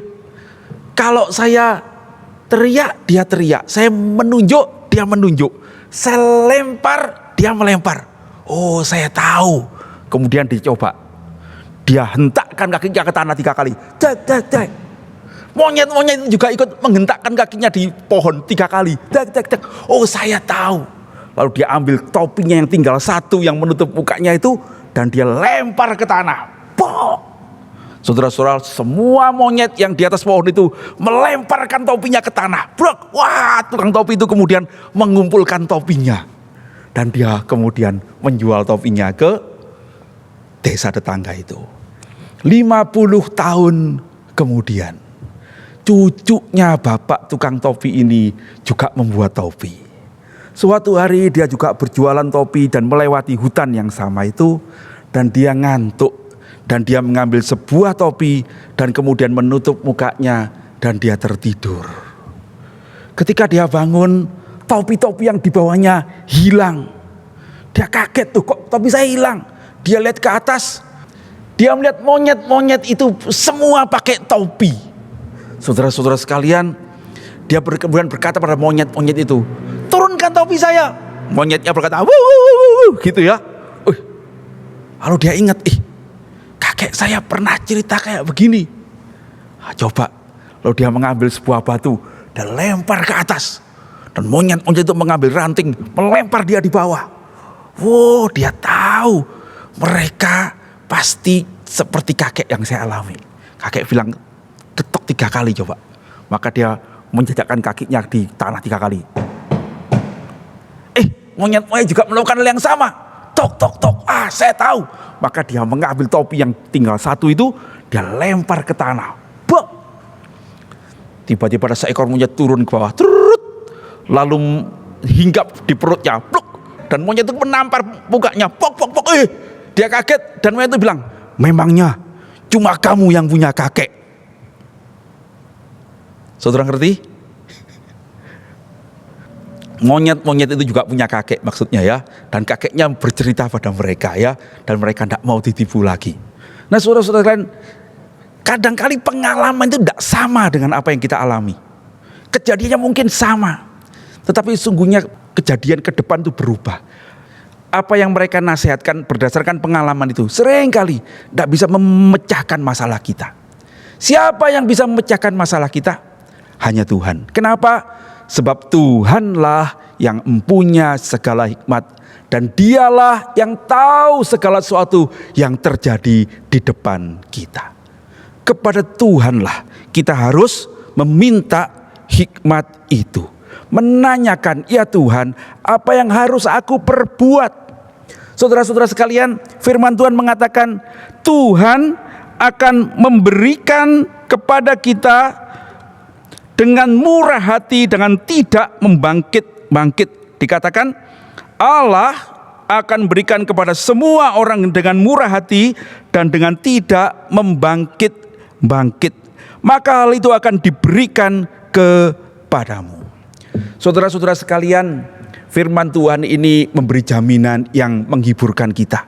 kalau saya teriak, dia teriak. Saya menunjuk, dia menunjuk. Saya lempar, dia melempar. Oh, saya tahu. Kemudian dicoba. Dia hentakkan kakinya ke tanah 3 kali. Cek, cek, cek. Monyet-monyet itu juga ikut menghentakkan kakinya di pohon 3 kali. Cek, cek, cek. Oh, saya tahu. Lalu dia ambil topinya yang tinggal satu yang menutup mukanya itu dan dia lempar ke tanah. Pok. Saudara-saudara, semua monyet yang di atas pohon itu melemparkan topinya ke tanah. Brok. Wah, tukang topi itu kemudian mengumpulkan topinya. Dan dia kemudian menjual topinya ke desa tetangga itu. 50 tahun kemudian, cucunya bapak tukang topi ini juga membuat topi. Suatu hari dia juga berjualan topi dan melewati hutan yang sama itu. Dan dia ngantuk. Dan dia mengambil sebuah topi dan kemudian menutup mukanya dan dia tertidur. Ketika dia bangun, topi-topi yang dibawanya hilang. Dia kaget, tuh kok topi saya hilang. Dia lihat ke atas, dia melihat monyet-monyet itu semua pakai topi. Saudara-saudara sekalian, dia kemudian berkata pada monyet-monyet itu, turunkan topi saya. Monyetnya berkata, wuh, wuh, wuh, wuh, gitu ya. Lalu dia ingat, kakek saya pernah cerita kayak begini. Coba, lalu dia mengambil sebuah batu dan lempar ke atas. Dan monyet-monyet itu mengambil ranting, melempar dia di bawah. Wow, dia tahu mereka pasti seperti kakek yang saya alami. Kakek bilang, ketok 3 kali coba. Maka dia menjejakkan kakinya di tanah 3 kali. Monyet-monyet juga melakukan hal yang sama. Tok, tok, tok. Saya tahu. Maka dia mengambil topi yang tinggal satu itu, dia lempar ke tanah. Bok. Tiba-tiba ada seekor monyet turun ke bawah. Trut. Lalu hinggap di perutnya. Pluk. Dan monyet itu menampar mukanya. Pok, pok, pok. Dia kaget dan monyet itu bilang, memangnya cuma kamu yang punya kakek. Saudara ngerti? Monyet-monyet itu juga punya kakek maksudnya ya. Dan kakeknya bercerita pada mereka ya. Dan mereka tidak mau ditipu lagi. Nah saudara-saudara kalian, kadangkali pengalaman itu tidak sama dengan apa yang kita alami. Kejadiannya mungkin sama. Tetapi sungguhnya kejadian ke depan itu berubah. Apa yang mereka nasihatkan berdasarkan pengalaman itu seringkali tidak bisa memecahkan masalah kita. Siapa yang bisa memecahkan masalah kita? Hanya Tuhan. Kenapa? Sebab Tuhanlah yang mempunyai segala hikmat dan Dialah yang tahu segala sesuatu yang terjadi di depan kita. Kepada Tuhanlah kita harus meminta hikmat itu. Menanyakan, ya Tuhan, apa yang harus aku perbuat? Saudara-saudara sekalian, firman Tuhan mengatakan Tuhan akan memberikan kepada kita dengan murah hati, dengan tidak membangkit. Dikatakan Allah akan berikan kepada semua orang dengan murah hati dan dengan tidak membangkit. Maka hal itu akan diberikan kepadamu. Saudara-saudara sekalian, firman Tuhan ini memberi jaminan yang menghiburkan kita.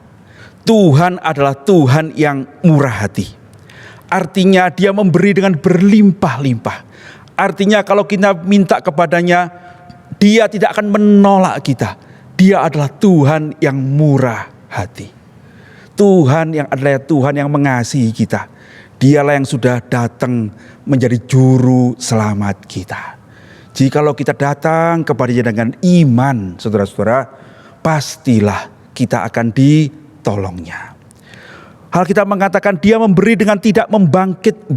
Tuhan adalah Tuhan yang murah hati. Artinya Dia memberi dengan berlimpah-limpah. Artinya kalau kita minta kepadanya, Dia tidak akan menolak kita. Dia adalah Tuhan yang murah hati. Tuhan yang adalah Tuhan yang mengasihi kita. Dialah yang sudah datang menjadi juru selamat kita. Jikalau kita datang kepadanya dengan iman, saudara-saudara, pastilah kita akan ditolongnya. Alkitab mengatakan Dia memberi dengan tidak membangkit.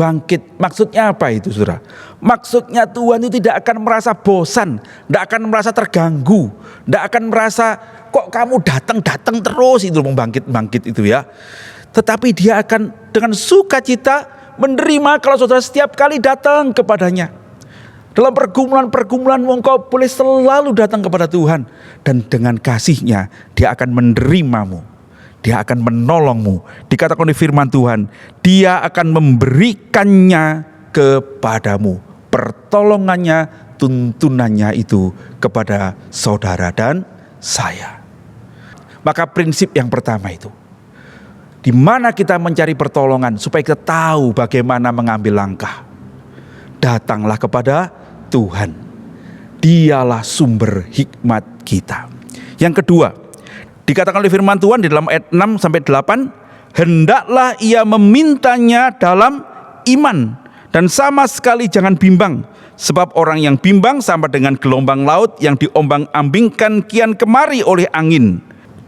Maksudnya apa itu, saudara? Maksudnya Tuhan itu tidak akan merasa bosan, tidak akan merasa terganggu, tidak akan merasa kok kamu datang terus itu membangkit itu ya. Tetapi Dia akan dengan sukacita menerima kalau saudara setiap kali datang kepadanya. Dalam pergumulan engkau boleh selalu datang kepada Tuhan. Dan dengan kasih-Nya Dia akan menerimamu. Dia akan menolongmu. Dikatakan oleh firman Tuhan, Dia akan memberikannya kepadamu. Pertolongannya, tuntunannya itu kepada saudara dan saya. Maka prinsip yang pertama itu, di mana kita mencari pertolongan supaya kita tahu bagaimana mengambil langkah. Datanglah kepada Tuhan. Dialah sumber hikmat kita. Yang kedua, dikatakan oleh firman Tuhan di dalam ayat 6-8, hendaklah ia memintanya dalam iman dan sama sekali jangan bimbang, sebab orang yang bimbang sama dengan gelombang laut yang diombang-ambingkan kian kemari oleh angin,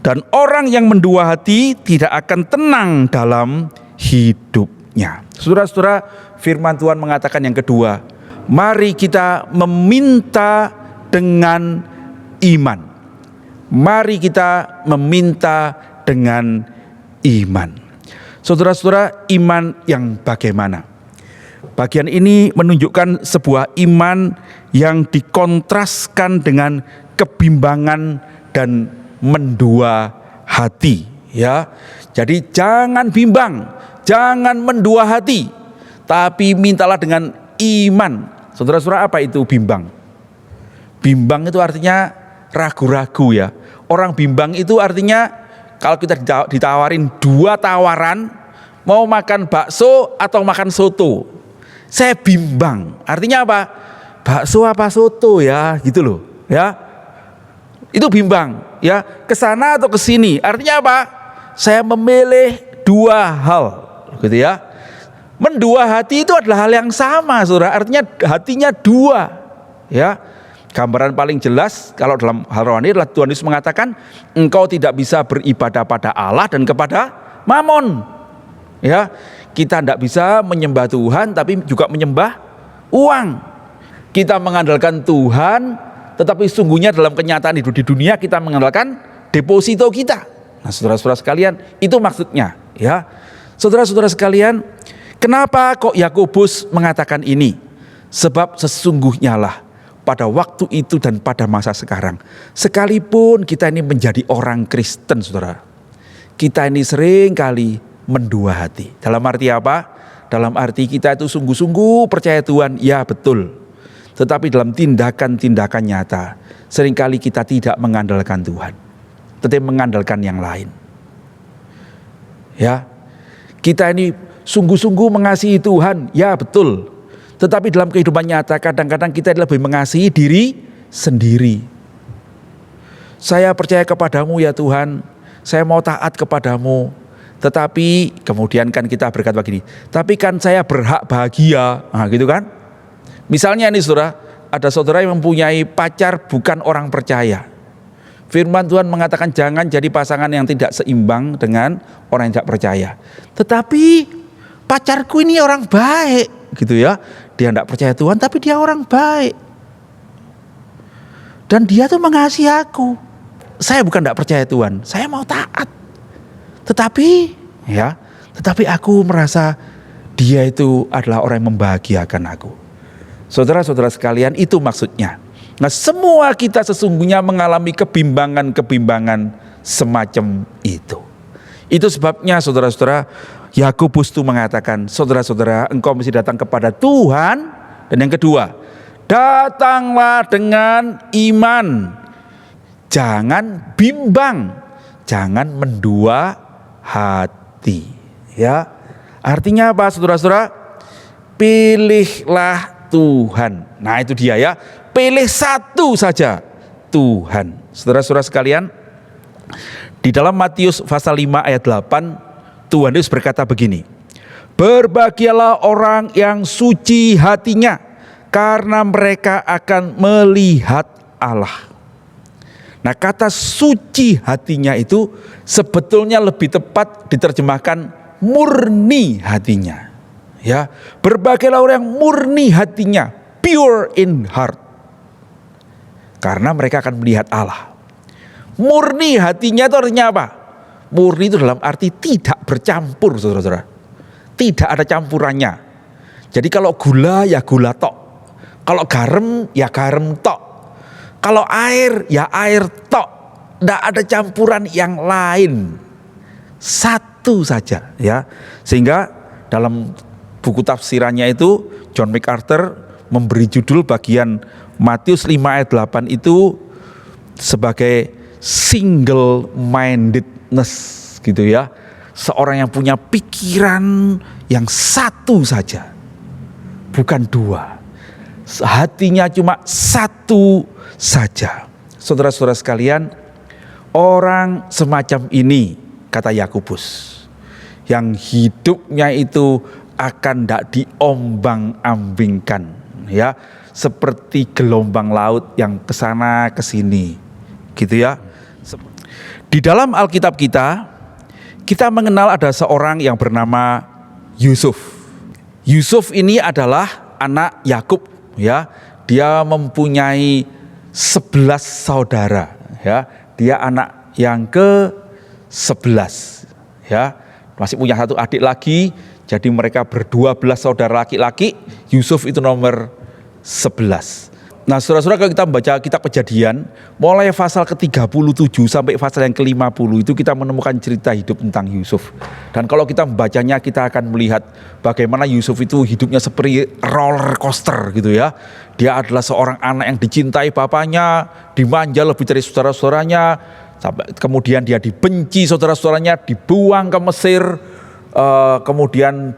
dan orang yang mendua hati tidak akan tenang dalam hidupnya. Saudara-saudara, firman Tuhan mengatakan yang kedua, mari kita meminta dengan iman. Mari kita meminta dengan iman. Saudara-saudara, iman yang bagaimana? Bagian ini menunjukkan sebuah iman yang dikontraskan dengan kebimbangan dan mendua hati, ya. Jadi jangan bimbang, jangan mendua hati, tapi mintalah dengan iman. Saudara-saudara, apa itu bimbang? Bimbang itu artinya ragu-ragu ya. Orang bimbang itu artinya kalau kita ditawarin dua tawaran, mau makan bakso atau makan soto, saya bimbang. Artinya apa? Bakso apa soto ya, gitu loh, ya. Itu bimbang, ya. Kesana atau kesini. Artinya apa? Saya memilih dua hal, gitu ya. Mendua hati itu adalah hal yang sama, saudara. Artinya hatinya dua, ya. Gambaran paling jelas kalau dalam hal rohani adalah Tuhan Yesus mengatakan engkau tidak bisa beribadah pada Allah dan kepada Mamon. Ya, kita tidak bisa menyembah Tuhan tapi juga menyembah uang. Kita mengandalkan Tuhan, tetapi sungguhnya dalam kenyataan hidup di dunia kita mengandalkan deposito kita. Nah, saudara-saudara sekalian, itu maksudnya, ya. Saudara-saudara sekalian, kenapa kok Yakobus mengatakan ini? Sebab sesungguhnya lah pada waktu itu dan pada masa sekarang, sekalipun kita ini menjadi orang Kristen, saudara, kita ini sering kali mendua hati. Dalam arti apa? Dalam arti kita itu sungguh-sungguh percaya Tuhan, ya betul. Tetapi dalam tindakan-tindakan nyata, seringkali kita tidak mengandalkan Tuhan, tetapi mengandalkan yang lain. Ya, kita ini sungguh-sungguh mengasihi Tuhan, ya betul. Tetapi dalam kehidupan nyata kadang-kadang kita lebih mengasihi diri sendiri. Saya percaya kepadamu ya Tuhan, saya mau taat kepadamu. Tetapi kemudian kan kita berkata begini, tapi kan saya berhak bahagia, nah gitu kan. Misalnya ini saudara, ada saudara yang mempunyai pacar bukan orang percaya. Firman Tuhan mengatakan jangan jadi pasangan yang tidak seimbang dengan orang yang tidak percaya. Tetapi pacarku ini orang baik gitu ya, dia tidak percaya Tuhan tapi dia orang baik. Dan dia tuh mengasihi aku. Saya bukan tidak percaya Tuhan, saya mau taat. Tetapi aku merasa dia itu adalah orang yang membahagiakan aku. Saudara-saudara sekalian, itu maksudnya. Nah, semua kita sesungguhnya mengalami kebimbangan-kebimbangan semacam itu. Itu sebabnya saudara-saudara, Yakobus itu mengatakan, saudara-saudara, engkau mesti datang kepada Tuhan. Dan yang kedua, datanglah dengan iman. Jangan bimbang, jangan mendua hati. Ya, artinya apa saudara-saudara? Pilihlah Tuhan. Nah itu dia ya, pilih satu saja, Tuhan. Saudara-saudara sekalian, di dalam Matius pasal 5 ayat 8, Tuhan Yesus berkata begini, berbahagialah orang yang suci hatinya, karena mereka akan melihat Allah. Nah, kata suci hatinya itu sebetulnya lebih tepat diterjemahkan murni hatinya. Ya, berbahagialah orang yang murni hatinya, pure in heart. Karena mereka akan melihat Allah. Murni hatinya itu artinya apa? Murni itu dalam arti tidak bercampur, saudara-saudara. Tidak ada campurannya. Jadi kalau gula ya gula tok. Kalau garam ya garam tok. Kalau air ya air tok. Tidak ada campuran yang lain. Satu saja ya. Sehingga dalam buku tafsirannya itu John MacArthur memberi judul bagian Matius 5 ayat 8 itu sebagai single mindedness gitu ya. Seorang yang punya pikiran yang satu saja. Bukan dua. Hatinya cuma satu saja. Saudara-saudara sekalian, orang semacam ini, kata Yakobus, yang hidupnya itu akan tidak diombang-ambingkan, ya, seperti gelombang laut yang kesana kesini, gitu ya. Di dalam Alkitab kita mengenal ada seorang yang bernama Yusuf. Yusuf ini adalah anak Yakub, ya. Dia mempunyai 11 saudara, ya. Dia anak yang ke-11, ya. Masih punya satu adik lagi. Jadi mereka ber-12 saudara laki-laki. Yusuf itu nomor 11. Nah, saudara-saudara, kalau kita membaca kitab Kejadian, mulai pasal ke-37 sampai pasal yang ke-50 itu kita menemukan cerita hidup tentang Yusuf. Dan kalau kita membacanya, kita akan melihat bagaimana Yusuf itu hidupnya seperti roller coaster gitu ya. Dia adalah seorang anak yang dicintai bapaknya, dimanja lebih dari saudara-saudaranya, sampai kemudian dia dibenci saudara-saudaranya, dibuang ke Mesir, kemudian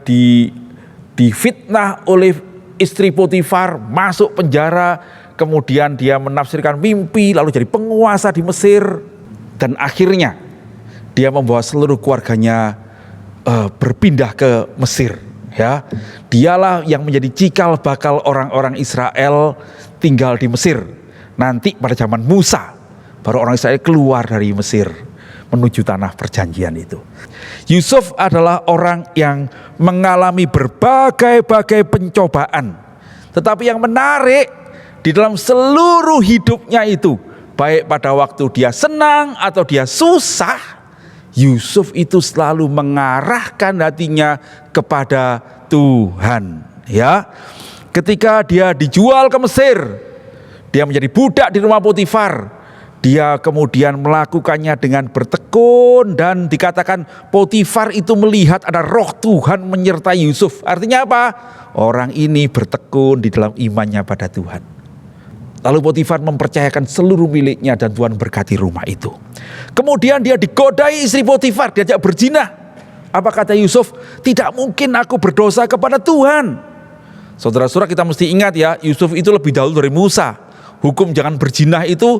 difitnah oleh istri Potifar, masuk penjara, kemudian dia menafsirkan mimpi, lalu jadi penguasa di Mesir, dan akhirnya dia membawa seluruh keluarganya berpindah ke Mesir. Ya, dialah yang menjadi cikal bakal orang-orang Israel tinggal di Mesir. Nanti pada zaman Musa, baru orang Israel keluar dari Mesir menuju tanah perjanjian itu. Yusuf adalah orang yang mengalami berbagai-bagai pencobaan. Tetapi yang menarik, di dalam seluruh hidupnya itu, baik pada waktu dia senang atau dia susah, Yusuf itu selalu mengarahkan hatinya kepada Tuhan. Ya, ketika dia dijual ke Mesir, dia menjadi budak di rumah Potifar. Dia kemudian melakukannya dengan bertekun, dan dikatakan Potifar itu melihat ada roh Tuhan menyertai Yusuf. Artinya apa? Orang ini bertekun di dalam imannya pada Tuhan. Lalu Potifar mempercayakan seluruh miliknya dan Tuhan berkati rumah itu. Kemudian dia digodai istri Potifar, diajak berzina. Apa kata Yusuf? Tidak mungkin aku berdosa kepada Tuhan. Saudara-saudara, kita mesti ingat ya, Yusuf itu lebih dahulu dari Musa. Hukum jangan berzina itu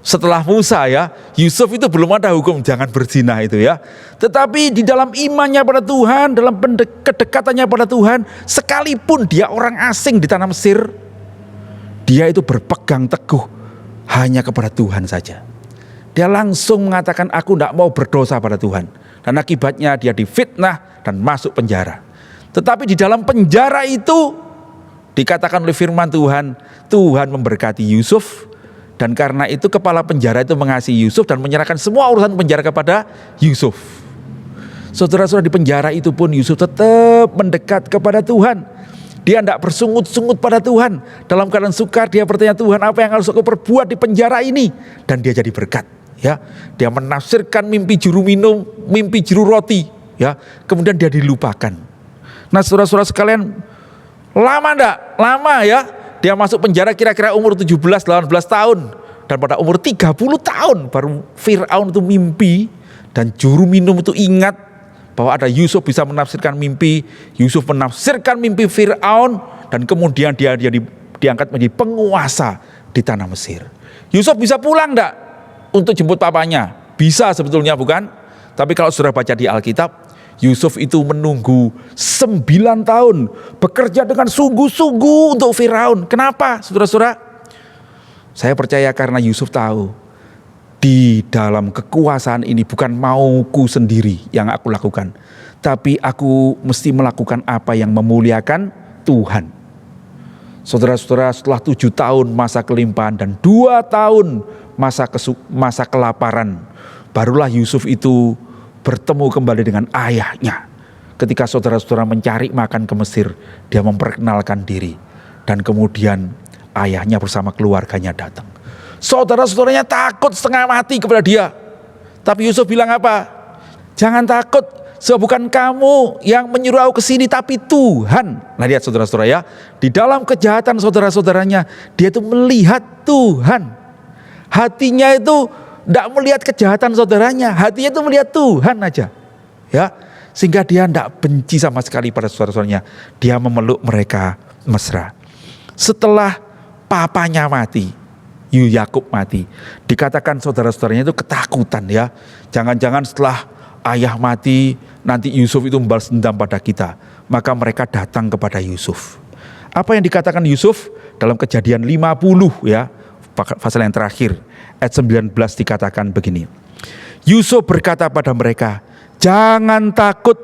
setelah Musa ya. Yusuf itu belum ada hukum jangan berzina itu ya. Tetapi di dalam imannya pada Tuhan, dalam kedekatannya pada Tuhan, sekalipun dia orang asing di tanah Mesir, dia itu berpegang teguh hanya kepada Tuhan saja. Dia langsung mengatakan, aku tidak mau berdosa pada Tuhan. Dan akibatnya dia difitnah dan masuk penjara. Tetapi di dalam penjara itu dikatakan oleh firman Tuhan, Tuhan memberkati Yusuf. Dan karena itu kepala penjara itu mengasihi Yusuf dan menyerahkan semua urusan penjara kepada Yusuf. Saudara-saudara, di penjara itu pun Yusuf tetap mendekat kepada Tuhan. Dia tidak bersungut-sungut pada Tuhan. Dalam keadaan sukar dia bertanya, Tuhan, apa yang harus aku perbuat di penjara ini? Dan dia jadi berkat. Ya, dia menafsirkan mimpi juru minum, mimpi juru roti. Ya, kemudian dia dilupakan. Nah, saudara-saudara sekalian, lama enggak? Lama ya. Dia masuk penjara kira-kira umur 17-18 tahun. Dan pada umur 30 tahun baru Fir'aun itu mimpi. Dan juru minum itu ingat bahwa ada Yusuf bisa menafsirkan mimpi. Yusuf menafsirkan mimpi Fir'aun. Dan kemudian dia diangkat menjadi penguasa di tanah Mesir. Yusuf bisa pulang enggak untuk jemput papanya? Bisa sebetulnya, bukan? Tapi kalau saudara baca di Alkitab, Yusuf itu menunggu 9 tahun, bekerja dengan sungguh-sungguh untuk Firaun. Kenapa, saudara-saudara? Saya percaya karena Yusuf tahu, di dalam kekuasaan ini bukan mauku sendiri yang aku lakukan, tapi aku mesti melakukan apa yang memuliakan Tuhan. Saudara-saudara, setelah 7 tahun masa kelimpahan dan 2 tahun masa kelaparan, barulah Yusuf itu bertemu kembali dengan ayahnya. Ketika saudara-saudara mencari makan ke Mesir, dia memperkenalkan diri. Dan kemudian ayahnya bersama keluarganya datang. Saudara-saudaranya takut setengah mati kepada dia. Tapi Yusuf bilang apa? Jangan takut, sebab bukan kamu yang menyuruh aku ke sini, tapi Tuhan. Nah, lihat saudara-saudara ya, di dalam kejahatan saudara-saudaranya, dia itu melihat Tuhan. Hatinya itu tidak melihat kejahatan saudaranya, hatinya itu melihat Tuhan aja, ya, sehingga dia tidak benci sama sekali pada saudara-saudaranya. Dia memeluk mereka mesra. Setelah papanya mati, Yakub mati, dikatakan saudara-saudaranya itu ketakutan ya. Jangan-jangan setelah ayah mati, nanti Yusuf itu membalas dendam pada kita. Maka mereka datang kepada Yusuf. Apa yang dikatakan Yusuf dalam Kejadian 50 ya, pasal yang terakhir, ayat 19 dikatakan begini. Yusuf berkata pada mereka, jangan takut,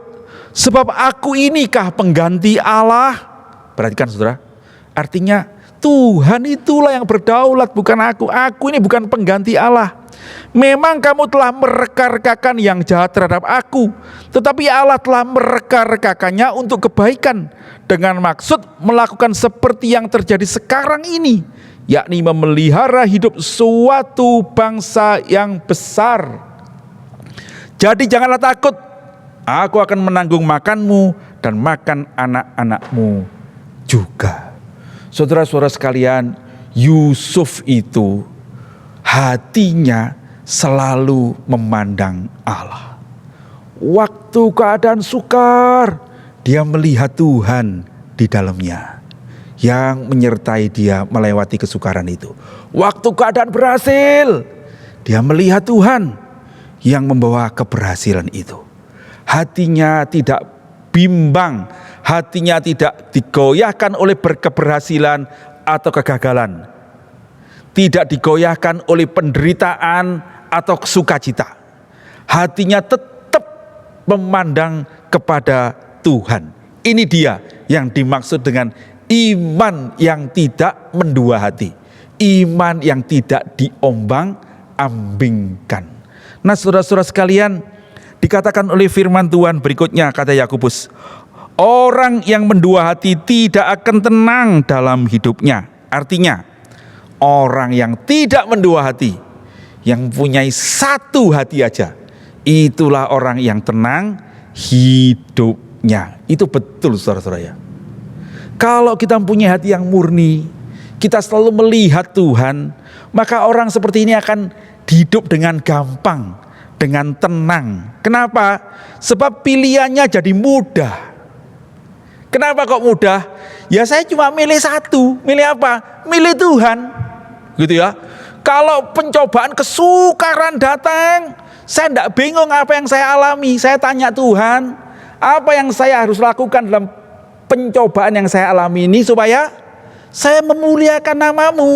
sebab aku inikah pengganti Allah. Perhatikan saudara, artinya Tuhan itulah yang berdaulat, bukan aku. Aku ini bukan pengganti Allah. Memang kamu telah mereka-rekakan yang jahat terhadap aku, tetapi Allah telah mereka-rekakannya untuk kebaikan, dengan maksud melakukan seperti yang terjadi sekarang ini, yakni memelihara hidup suatu bangsa yang besar. Jadi janganlah takut, aku akan menanggung makanmu dan makan anak-anakmu juga. Saudara-saudara sekalian, Yusuf itu hatinya selalu memandang Allah. Waktu keadaan sukar, dia melihat Tuhan di dalamnya yang menyertai dia melewati kesukaran itu. Waktu keadaan berhasil, dia melihat Tuhan yang membawa keberhasilan itu. Hatinya tidak bimbang, hatinya tidak digoyahkan oleh keberhasilan atau kegagalan. Tidak digoyahkan oleh penderitaan atau sukacita. Hatinya tetap memandang kepada Tuhan. Ini dia yang dimaksud dengan iman yang tidak mendua hati, iman yang tidak diombang-ambingkan. Nah, saudara-saudara sekalian, dikatakan oleh firman Tuhan berikutnya, kata Yakobus, orang yang mendua hati tidak akan tenang dalam hidupnya. Artinya, orang yang tidak mendua hati, yang mempunyai satu hati aja, itulah orang yang tenang hidupnya. Itu betul saudara-saudara ya. Kalau kita mempunyai hati yang murni, kita selalu melihat Tuhan, maka orang seperti ini akan hidup dengan gampang, dengan tenang. Kenapa? Sebab pilihannya jadi mudah. Kenapa kok mudah? Ya saya cuma milih satu. Milih apa? Milih Tuhan. Gitu ya. Kalau pencobaan kesukaran datang, saya tidak bingung apa yang saya alami. Saya tanya Tuhan, apa yang saya harus lakukan dalam pencobaan yang saya alami ini supaya saya memuliakan nama-Mu.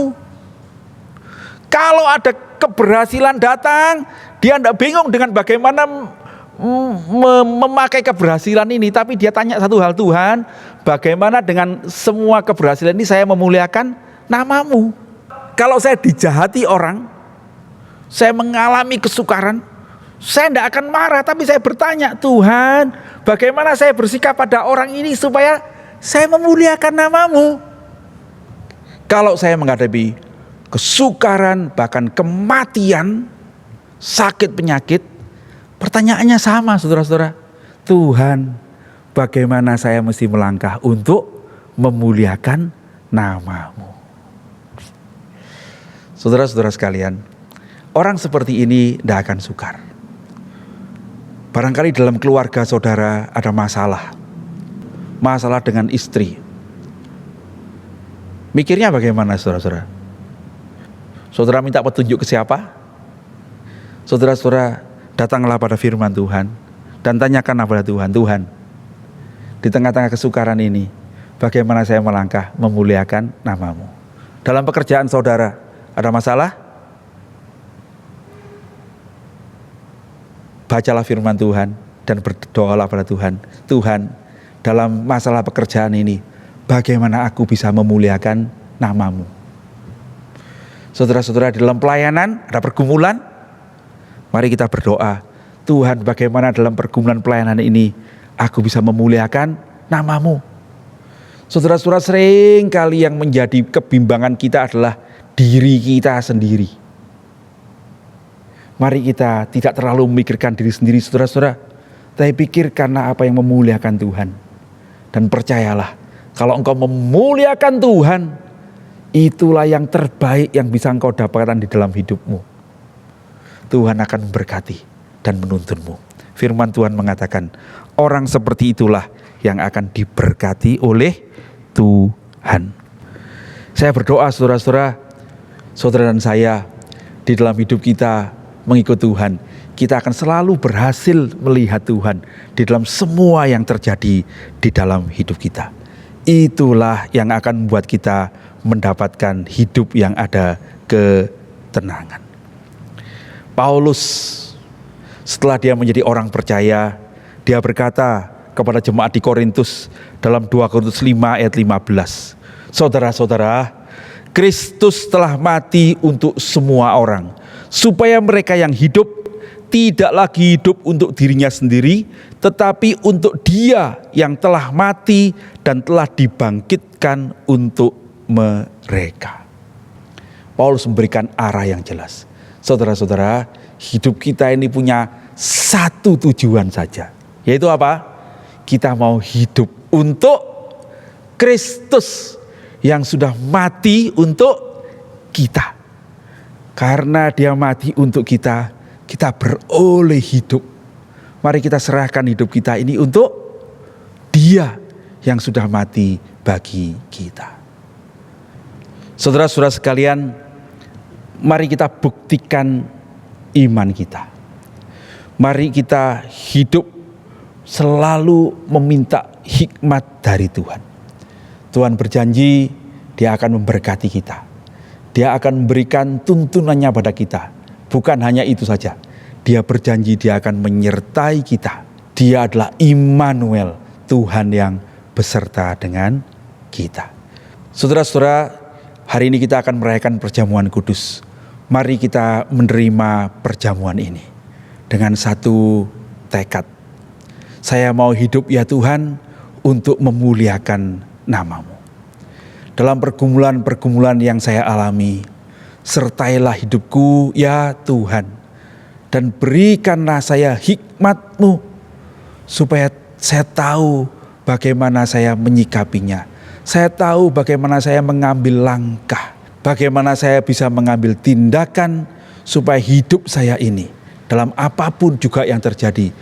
Kalau ada keberhasilan datang, dia tidak bingung dengan bagaimana memakai keberhasilan ini, tapi dia tanya satu hal, Tuhan, bagaimana dengan semua keberhasilan ini saya memuliakan nama-Mu. Kalau saya dijahati orang, saya mengalami kesukaran, saya tidak akan marah, tapi saya bertanya, Tuhan, bagaimana saya bersikap pada orang ini supaya saya memuliakan nama-Mu. Kalau saya menghadapi kesukaran, bahkan kematian, sakit penyakit, pertanyaannya sama saudara-saudara. Tuhan, bagaimana saya mesti melangkah untuk memuliakan nama-Mu. Saudara-saudara sekalian, orang seperti ini tidak akan sukar. Barangkali dalam keluarga saudara ada masalah. Masalah dengan istri. Mikirnya bagaimana saudara-saudara? Saudara minta petunjuk ke siapa? Saudara-saudara datanglah pada firman Tuhan dan tanyakan kepada Tuhan, Tuhan, di tengah-tengah kesukaran ini, bagaimana saya melangkah memuliakan nama-Mu? Dalam pekerjaan saudara, ada masalah? Bacalah firman Tuhan dan berdoalah pada Tuhan. Tuhan, dalam masalah pekerjaan ini, bagaimana aku bisa memuliakan nama-Mu? Saudara-saudara, di dalam pelayanan ada pergumulan, mari kita berdoa. Tuhan, bagaimana dalam pergumulan pelayanan ini aku bisa memuliakan nama-Mu? Saudara-saudara, sering kali yang menjadi kebimbangan kita adalah diri kita sendiri. Mari kita tidak terlalu memikirkan diri sendiri saudara-saudara, tapi pikirkanlah apa yang memuliakan Tuhan. Dan percayalah, kalau engkau memuliakan Tuhan, itulah yang terbaik yang bisa engkau dapatkan di dalam hidupmu. Tuhan akan memberkati dan menuntunmu. Firman Tuhan mengatakan, orang seperti itulah yang akan diberkati oleh Tuhan. Saya berdoa saudara-saudara, saudara dan saya di dalam hidup kita mengikut Tuhan, kita akan selalu berhasil melihat Tuhan di dalam semua yang terjadi di dalam hidup kita. Itulah yang akan membuat kita mendapatkan hidup yang ada ketenangan. Paulus setelah dia menjadi orang percaya, dia berkata kepada jemaat di Korintus dalam 2 Korintus 5 ayat 15, saudara-saudara, Kristus telah mati untuk semua orang, supaya mereka yang hidup tidak lagi hidup untuk dirinya sendiri, tetapi untuk Dia yang telah mati dan telah dibangkitkan untuk mereka. Paulus memberikan arah yang jelas. Saudara-saudara, hidup kita ini punya satu tujuan saja, yaitu apa? Kita mau hidup untuk Kristus yang sudah mati untuk kita. Karena Dia mati untuk kita, kita beroleh hidup. Mari kita serahkan hidup kita ini untuk Dia yang sudah mati bagi kita. Saudara-saudara sekalian, mari kita buktikan iman kita. Mari kita hidup selalu meminta hikmat dari Tuhan. Tuhan berjanji Dia akan memberkati kita. Dia akan memberikan tuntunannya pada kita. Bukan hanya itu saja. Dia berjanji Dia akan menyertai kita. Dia adalah Immanuel, Tuhan yang beserta dengan kita. Saudara-saudara, hari ini kita akan merayakan perjamuan kudus. Mari kita menerima perjamuan ini dengan satu tekad. Saya mau hidup ya Tuhan untuk memuliakan nama-Mu. Dalam pergumulan-pergumulan yang saya alami, sertailah hidupku ya Tuhan, dan berikanlah saya hikmat-Mu, supaya saya tahu bagaimana saya menyikapinya. Saya tahu bagaimana saya mengambil langkah, bagaimana saya bisa mengambil tindakan supaya hidup saya ini dalam apapun juga yang terjadi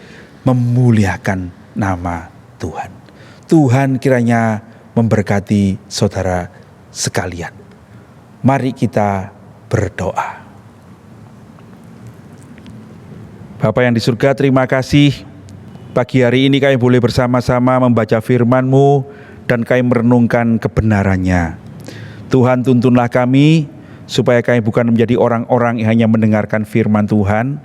memuliakan nama Tuhan. Tuhan kiranya memberkati saudara sekalian. Mari kita berdoa. Bapa yang di surga, terima kasih pagi hari ini kami boleh bersama-sama membaca firman-Mu dan kami merenungkan kebenarannya. Tuhan, tuntunlah kami supaya kami bukan menjadi orang-orang yang hanya mendengarkan firman Tuhan,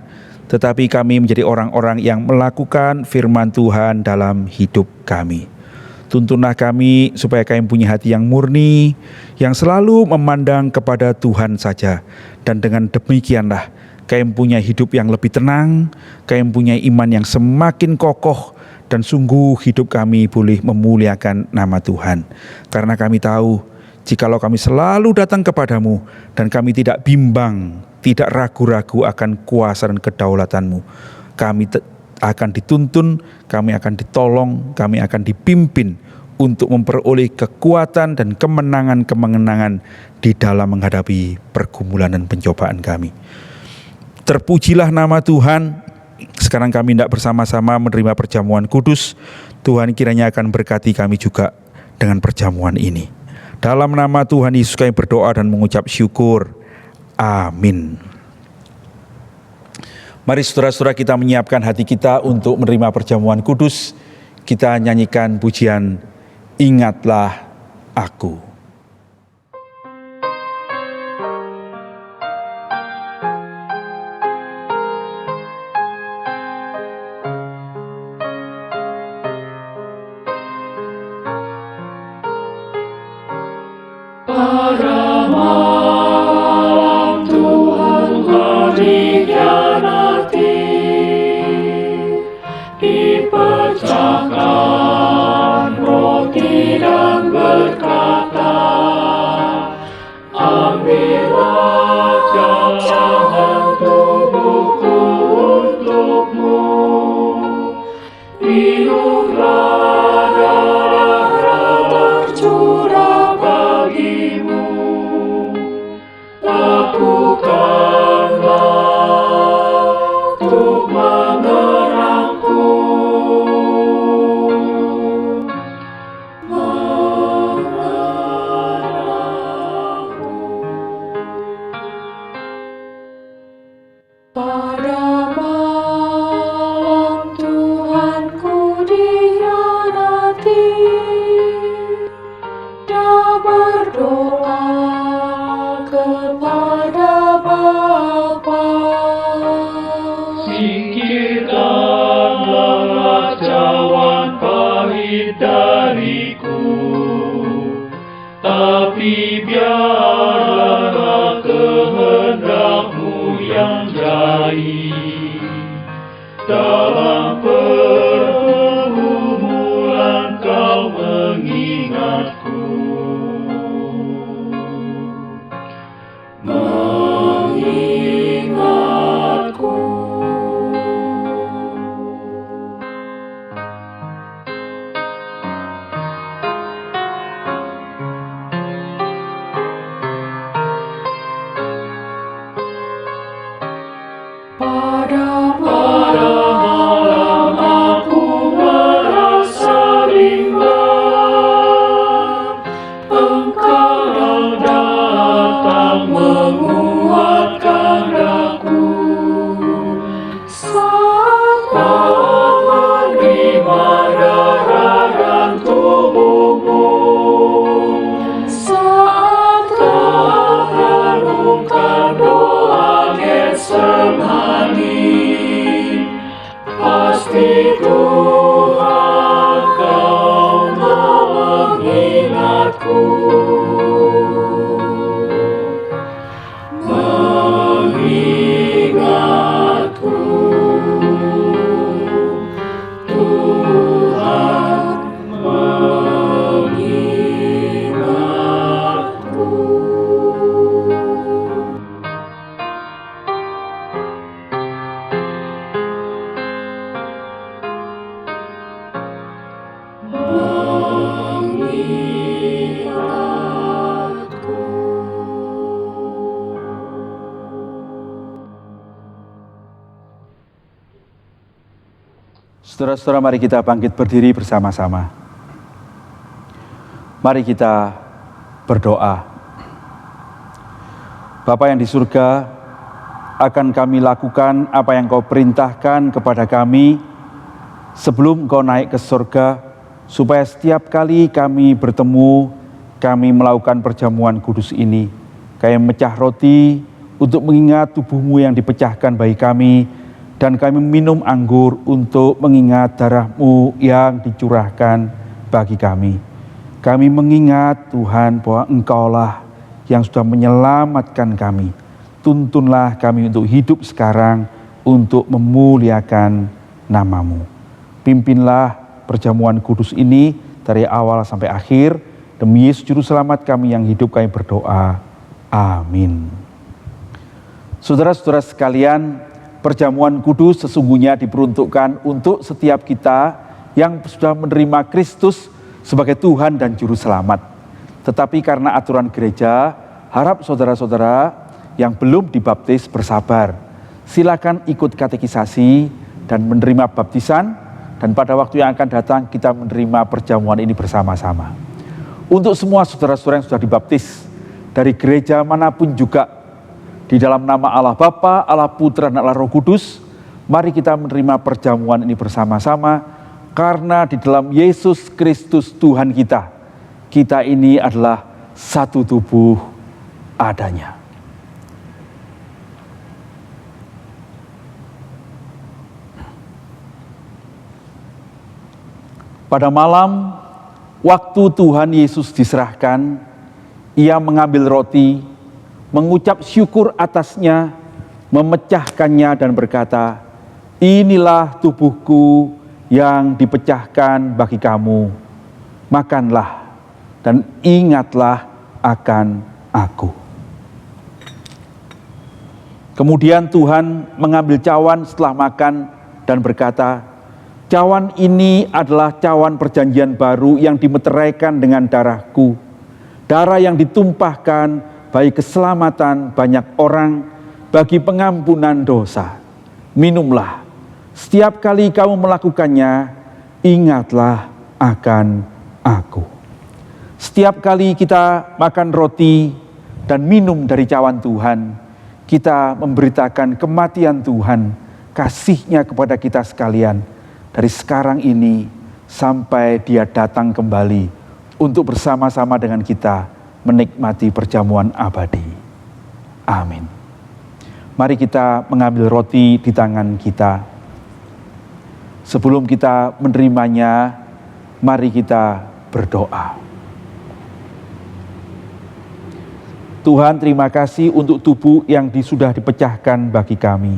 tetapi kami menjadi orang-orang yang melakukan firman Tuhan dalam hidup kami. Tuntunlah kami supaya kami punya hati yang murni, yang selalu memandang kepada Tuhan saja. Dan dengan demikianlah kami punya hidup yang lebih tenang, kami punya iman yang semakin kokoh, dan sungguh hidup kami boleh memuliakan nama Tuhan. Karena kami tahu, jikalau kami selalu datang kepadamu, dan kami tidak bimbang, tidak ragu-ragu akan kuasa dan kedaulatan-Mu, kami akan dituntun, kami akan ditolong, kami akan dipimpin untuk memperoleh kekuatan dan kemenangan-kemenangan di dalam menghadapi pergumulan dan pencobaan kami. Terpujilah nama Tuhan. Sekarang kami hendak bersama-sama menerima perjamuan kudus. Tuhan kiranya akan berkati kami juga dengan perjamuan ini. Dalam nama Tuhan Yesus kami berdoa dan mengucap syukur. Amin. Mari saudara-saudara kita menyiapkan hati kita untuk menerima perjamuan kudus. Kita nyanyikan pujian Ingatlah Aku. Pada malam Tuhan dikhianati, dipecahkan roti dan berkata, ambillah cawan tubuhku untukmu, minumlah darah tercurah bagimu, lakukanlah untuk menerangku. Pada malam Tuhanku dikhianati, dia berdoa kepada Bapa. Singkirkanlah cawan pahit dariku, tapi biarlah kehendak-Mu yang jadi. Dalam pergumulan Kau mengingatku, mengingatku. Pada malam aku merasa bimbang, Engkau datang menguatkan aku. Saat menerima darah dan tubuhmu, saat Kau renungkan doa Getsemani, pasti Tuhan Kau mengingatku, mengingatku. Tuhan mengingatku. Saudara-saudara, mari kita bangkit berdiri bersama-sama. Mari kita berdoa. Bapa yang di surga, akan kami lakukan apa yang Kau perintahkan kepada kami sebelum Kau naik ke surga, supaya setiap kali kami bertemu, kami melakukan perjamuan kudus ini. Kami memecah roti untuk mengingat tubuh-Mu yang dipecahkan bagi kami, dan kami minum anggur untuk mengingat darah-Mu yang dicurahkan bagi kami. Kami mengingat Tuhan bahwa Engkaulah yang sudah menyelamatkan kami. Tuntunlah kami untuk hidup sekarang untuk memuliakan nama-Mu. Pimpinlah perjamuan kudus ini dari awal sampai akhir. Demi Yesus Juru Selamat kami yang hidup, kami berdoa. Amin. Saudara-saudara sekalian, perjamuan kudus sesungguhnya diperuntukkan untuk setiap kita yang sudah menerima Kristus sebagai Tuhan dan Juru Selamat. Tetapi karena aturan gereja, harap saudara-saudara yang belum dibaptis bersabar. Silakan ikut katekisasi dan menerima baptisan, dan pada waktu yang akan datang kita menerima perjamuan ini bersama-sama. Untuk semua saudara-saudara yang sudah dibaptis dari gereja manapun juga, di dalam nama Allah Bapa, Allah Putra, dan Allah Roh Kudus, mari kita menerima perjamuan ini bersama-sama, karena di dalam Yesus Kristus Tuhan kita ini adalah satu tubuh adanya. Pada malam, waktu Tuhan Yesus diserahkan, Ia mengambil roti, mengucap syukur atasnya, memecahkannya dan berkata, "Inilah tubuhku yang dipecahkan bagi kamu. Makanlah dan ingatlah akan aku." Kemudian Tuhan mengambil cawan setelah makan dan berkata, "Cawan ini adalah cawan perjanjian baru yang dimeteraikan dengan darahku. Darah yang ditumpahkan bagi keselamatan banyak orang, bagi pengampunan dosa. Minumlah. Setiap kali kamu melakukannya, ingatlah akan aku." Setiap kali kita makan roti dan minum dari cawan Tuhan, kita memberitakan kematian Tuhan, kasih-Nya kepada kita sekalian, dari sekarang ini sampai Dia datang kembali untuk bersama-sama dengan kita menikmati perjamuan abadi. Amin. Mari kita mengambil roti di tangan kita. Sebelum kita menerimanya, mari kita berdoa. Tuhan, terima kasih untuk tubuh yang sudah dipecahkan bagi kami.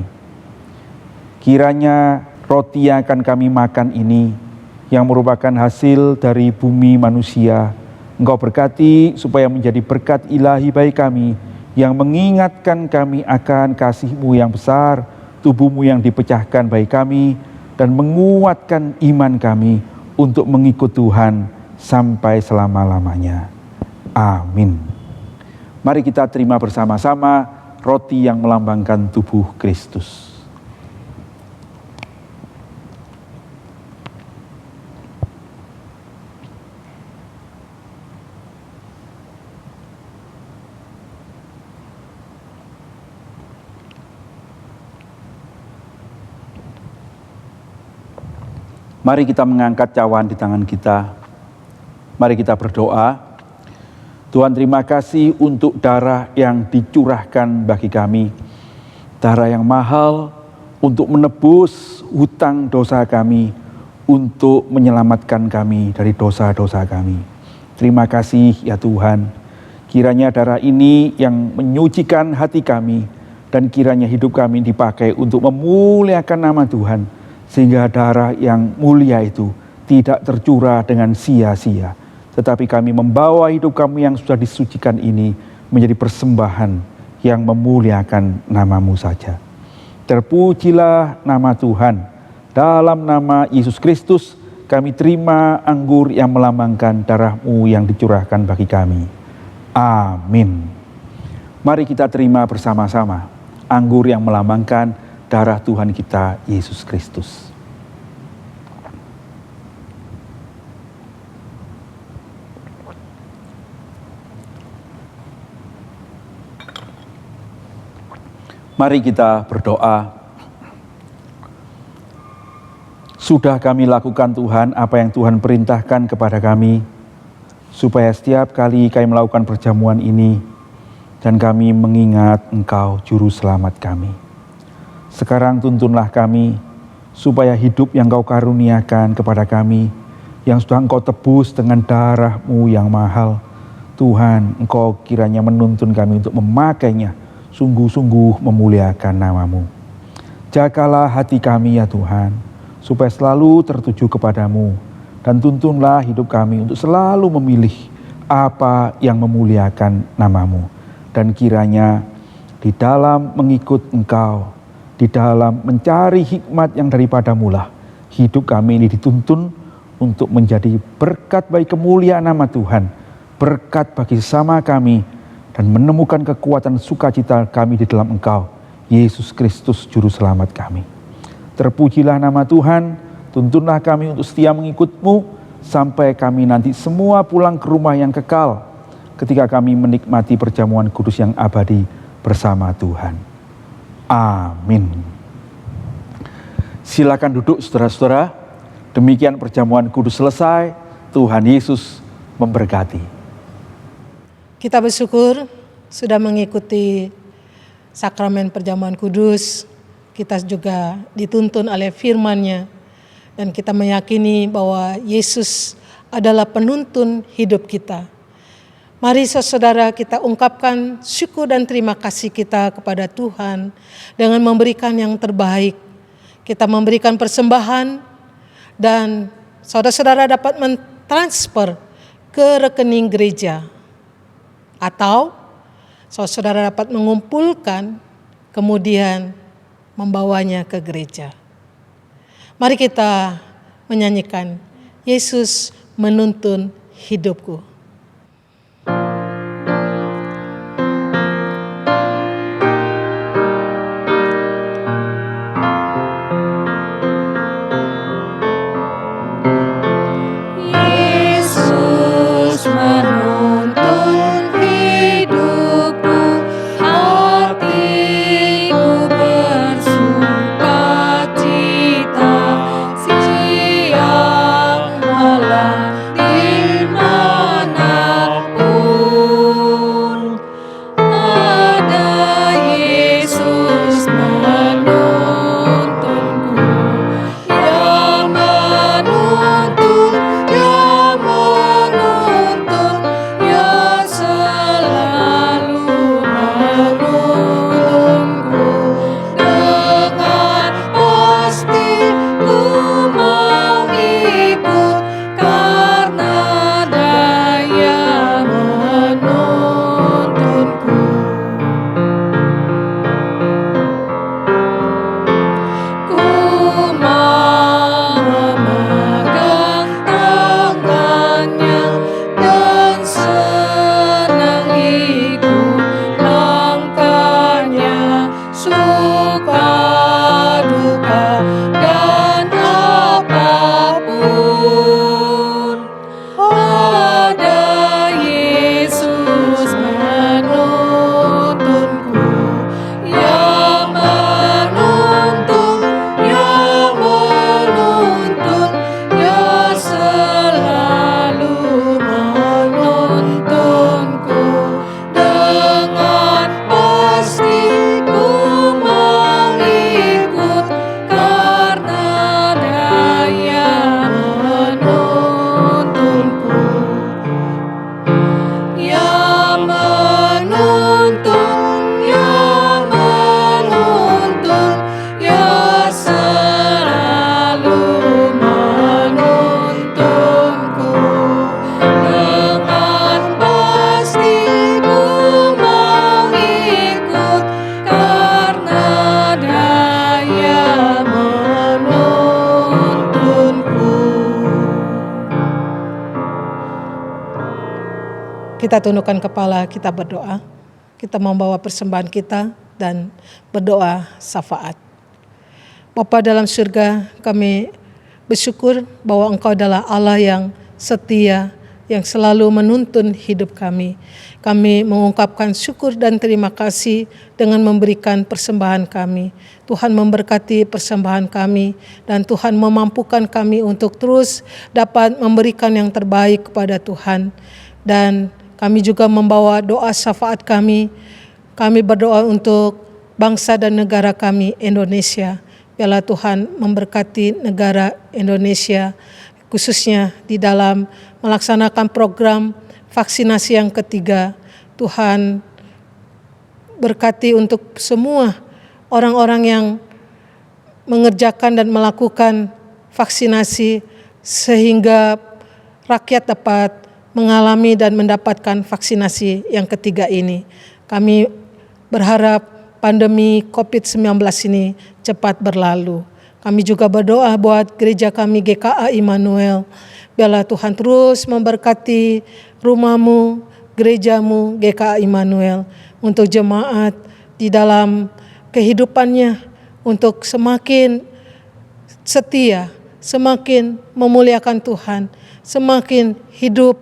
Kiranya roti yang akan kami makan ini, yang merupakan hasil dari bumi manusia, Engkau berkati supaya menjadi berkat ilahi bagi kami, yang mengingatkan kami akan kasih-Mu yang besar, tubuh-Mu yang dipecahkan bagi kami, dan menguatkan iman kami untuk mengikut Tuhan sampai selama-lamanya. Amin. Mari kita terima bersama-sama roti yang melambangkan tubuh Kristus. Mari kita mengangkat cawan di tangan kita. Mari kita berdoa. Tuhan, terima kasih untuk darah yang dicurahkan bagi kami. Darah yang mahal untuk menebus hutang dosa kami, untuk menyelamatkan kami dari dosa-dosa kami. Terima kasih ya Tuhan. Kiranya darah ini yang menyucikan hati kami, dan kiranya hidup kami dipakai untuk memuliakan nama Tuhan, sehingga darah yang mulia itu tidak tercurah dengan sia-sia, tetapi kami membawa hidup kami yang sudah disucikan ini menjadi persembahan yang memuliakan nama-Mu saja. Terpujilah nama Tuhan. Dalam nama Yesus Kristus kami terima anggur yang melambangkan darah-Mu yang dicurahkan bagi kami. Amin. Mari kita terima bersama-sama anggur yang melambangkan darah Tuhan kita Yesus Kristus. Mari kita berdoa. Sudah kami lakukan Tuhan apa yang Tuhan perintahkan kepada kami, supaya setiap kali kami melakukan perjamuan ini, dan kami mengingat Engkau Juru Selamat kami. Sekarang tuntunlah kami, supaya hidup yang Kau karuniakan kepada kami, yang sudah Engkau tebus dengan darah-Mu yang mahal, Tuhan, Engkau kiranya menuntun kami untuk memakainya, sungguh-sungguh memuliakan nama-Mu. Jagalah hati kami ya Tuhan, supaya selalu tertuju kepadamu, dan tuntunlah hidup kami untuk selalu memilih apa yang memuliakan nama-Mu. Dan kiranya di dalam mengikut Engkau, di dalam mencari hikmat yang daripadamu lah, hidup kami ini dituntun untuk menjadi berkat bagi kemuliaan nama Tuhan, berkat bagi sesama kami, dan menemukan kekuatan sukacita kami di dalam Engkau, Yesus Kristus Juru Selamat kami. Terpujilah nama Tuhan, tuntunlah kami untuk setia mengikut-Mu, sampai kami nanti semua pulang ke rumah yang kekal, ketika kami menikmati perjamuan kudus yang abadi bersama Tuhan. Amin. Silakan duduk saudara-saudara, demikian perjamuan kudus selesai, Tuhan Yesus memberkati. Kita bersyukur sudah mengikuti sakramen perjamuan kudus. Kita juga dituntun oleh firman-Nya, dan kita meyakini bahwa Yesus adalah penuntun hidup kita. Mari saudara kita ungkapkan syukur dan terima kasih kita kepada Tuhan dengan memberikan yang terbaik. Kita memberikan persembahan, dan saudara-saudara dapat mentransfer ke rekening gereja, atau saudara dapat mengumpulkan kemudian membawanya ke gereja. Mari kita menyanyikan Yesus menuntun hidupku. Kita tundukkan kepala, kita berdoa. Kita membawa persembahan kita dan berdoa syafaat. Bapa dalam surga, kami bersyukur bahwa Engkau adalah Allah yang setia yang selalu menuntun hidup kami. Kami mengungkapkan syukur dan terima kasih dengan memberikan persembahan kami. Tuhan memberkati persembahan kami dan Tuhan memampukan kami untuk terus dapat memberikan yang terbaik kepada Tuhan. Dan kami juga membawa doa syafaat kami. Kami berdoa untuk bangsa dan negara kami, Indonesia. Biarlah Tuhan memberkati negara Indonesia, khususnya di dalam melaksanakan program vaksinasi yang ketiga. Tuhan berkati untuk semua orang-orang yang mengerjakan dan melakukan vaksinasi sehingga rakyat dapat mengalami dan mendapatkan vaksinasi yang ketiga ini. Kami berharap pandemi COVID-19 ini cepat berlalu. Kami juga berdoa buat gereja kami GKA Immanuel. Biarlah Tuhan terus memberkati rumahmu, gerejamu GKA Immanuel untuk jemaat di dalam kehidupannya untuk semakin setia, semakin memuliakan Tuhan, semakin hidup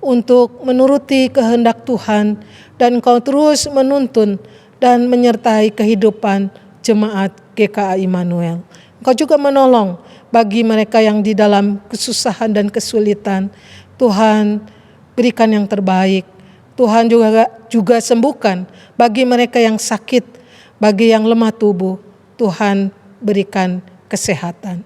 untuk menuruti kehendak Tuhan, dan Engkau terus menuntun dan menyertai kehidupan jemaat GKA Immanuel. Engkau juga menolong bagi mereka yang di dalam kesusahan dan kesulitan. Tuhan berikan yang terbaik. Tuhan juga sembuhkan bagi mereka yang sakit, bagi yang lemah tubuh. Tuhan berikan kesehatan.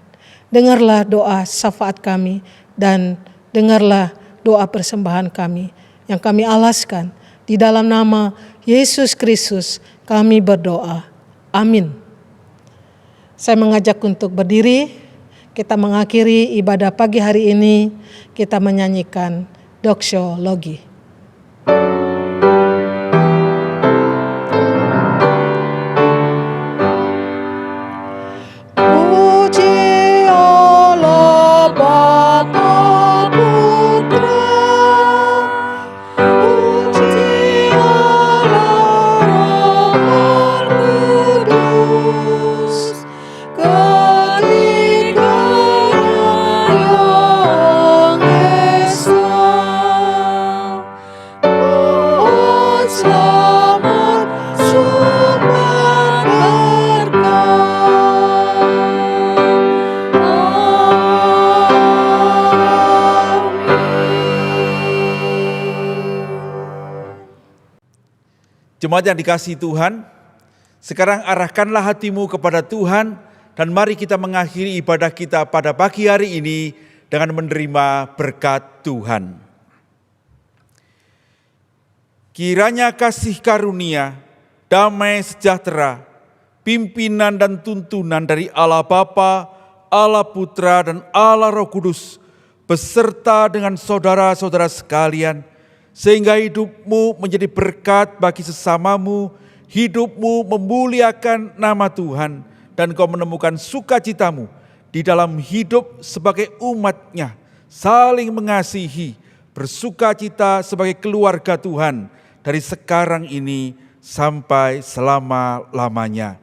Dengarlah doa syafaat kami dan dengarlah doa persembahan kami yang kami alaskan. Di dalam nama Yesus Kristus kami berdoa. Amin. Saya mengajak untuk berdiri, kita mengakhiri ibadah pagi hari ini, kita menyanyikan doxologi. Puji Allah Bapa Putra, puji Allah Roh Kudus, ketiga yang esa. Mohon selamat sumber berkah. Jemaat yang dikasihi Tuhan, sekarang arahkanlah hatimu kepada Tuhan dan mari kita mengakhiri ibadah kita pada pagi hari ini dengan menerima berkat Tuhan. Kiranya kasih karunia, damai sejahtera, pimpinan dan tuntunan dari Allah Bapa, Allah Putra dan Allah Roh Kudus beserta dengan saudara-saudara sekalian, sehingga hidupmu menjadi berkat bagi sesamamu, hidupmu memuliakan nama Tuhan, dan kau menemukan sukacitamu di dalam hidup sebagai umat-Nya, saling mengasihi, bersukacita sebagai keluarga Tuhan dari sekarang ini sampai selama-lamanya.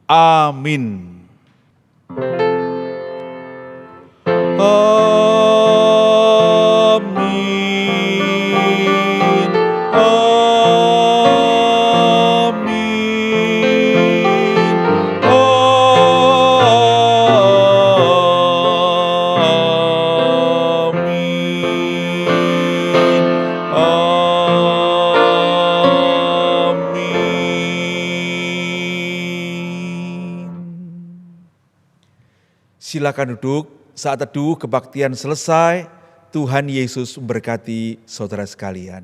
Amin. Silakan duduk, saat teduh kebaktian selesai. Tuhan Yesus memberkati saudara sekalian.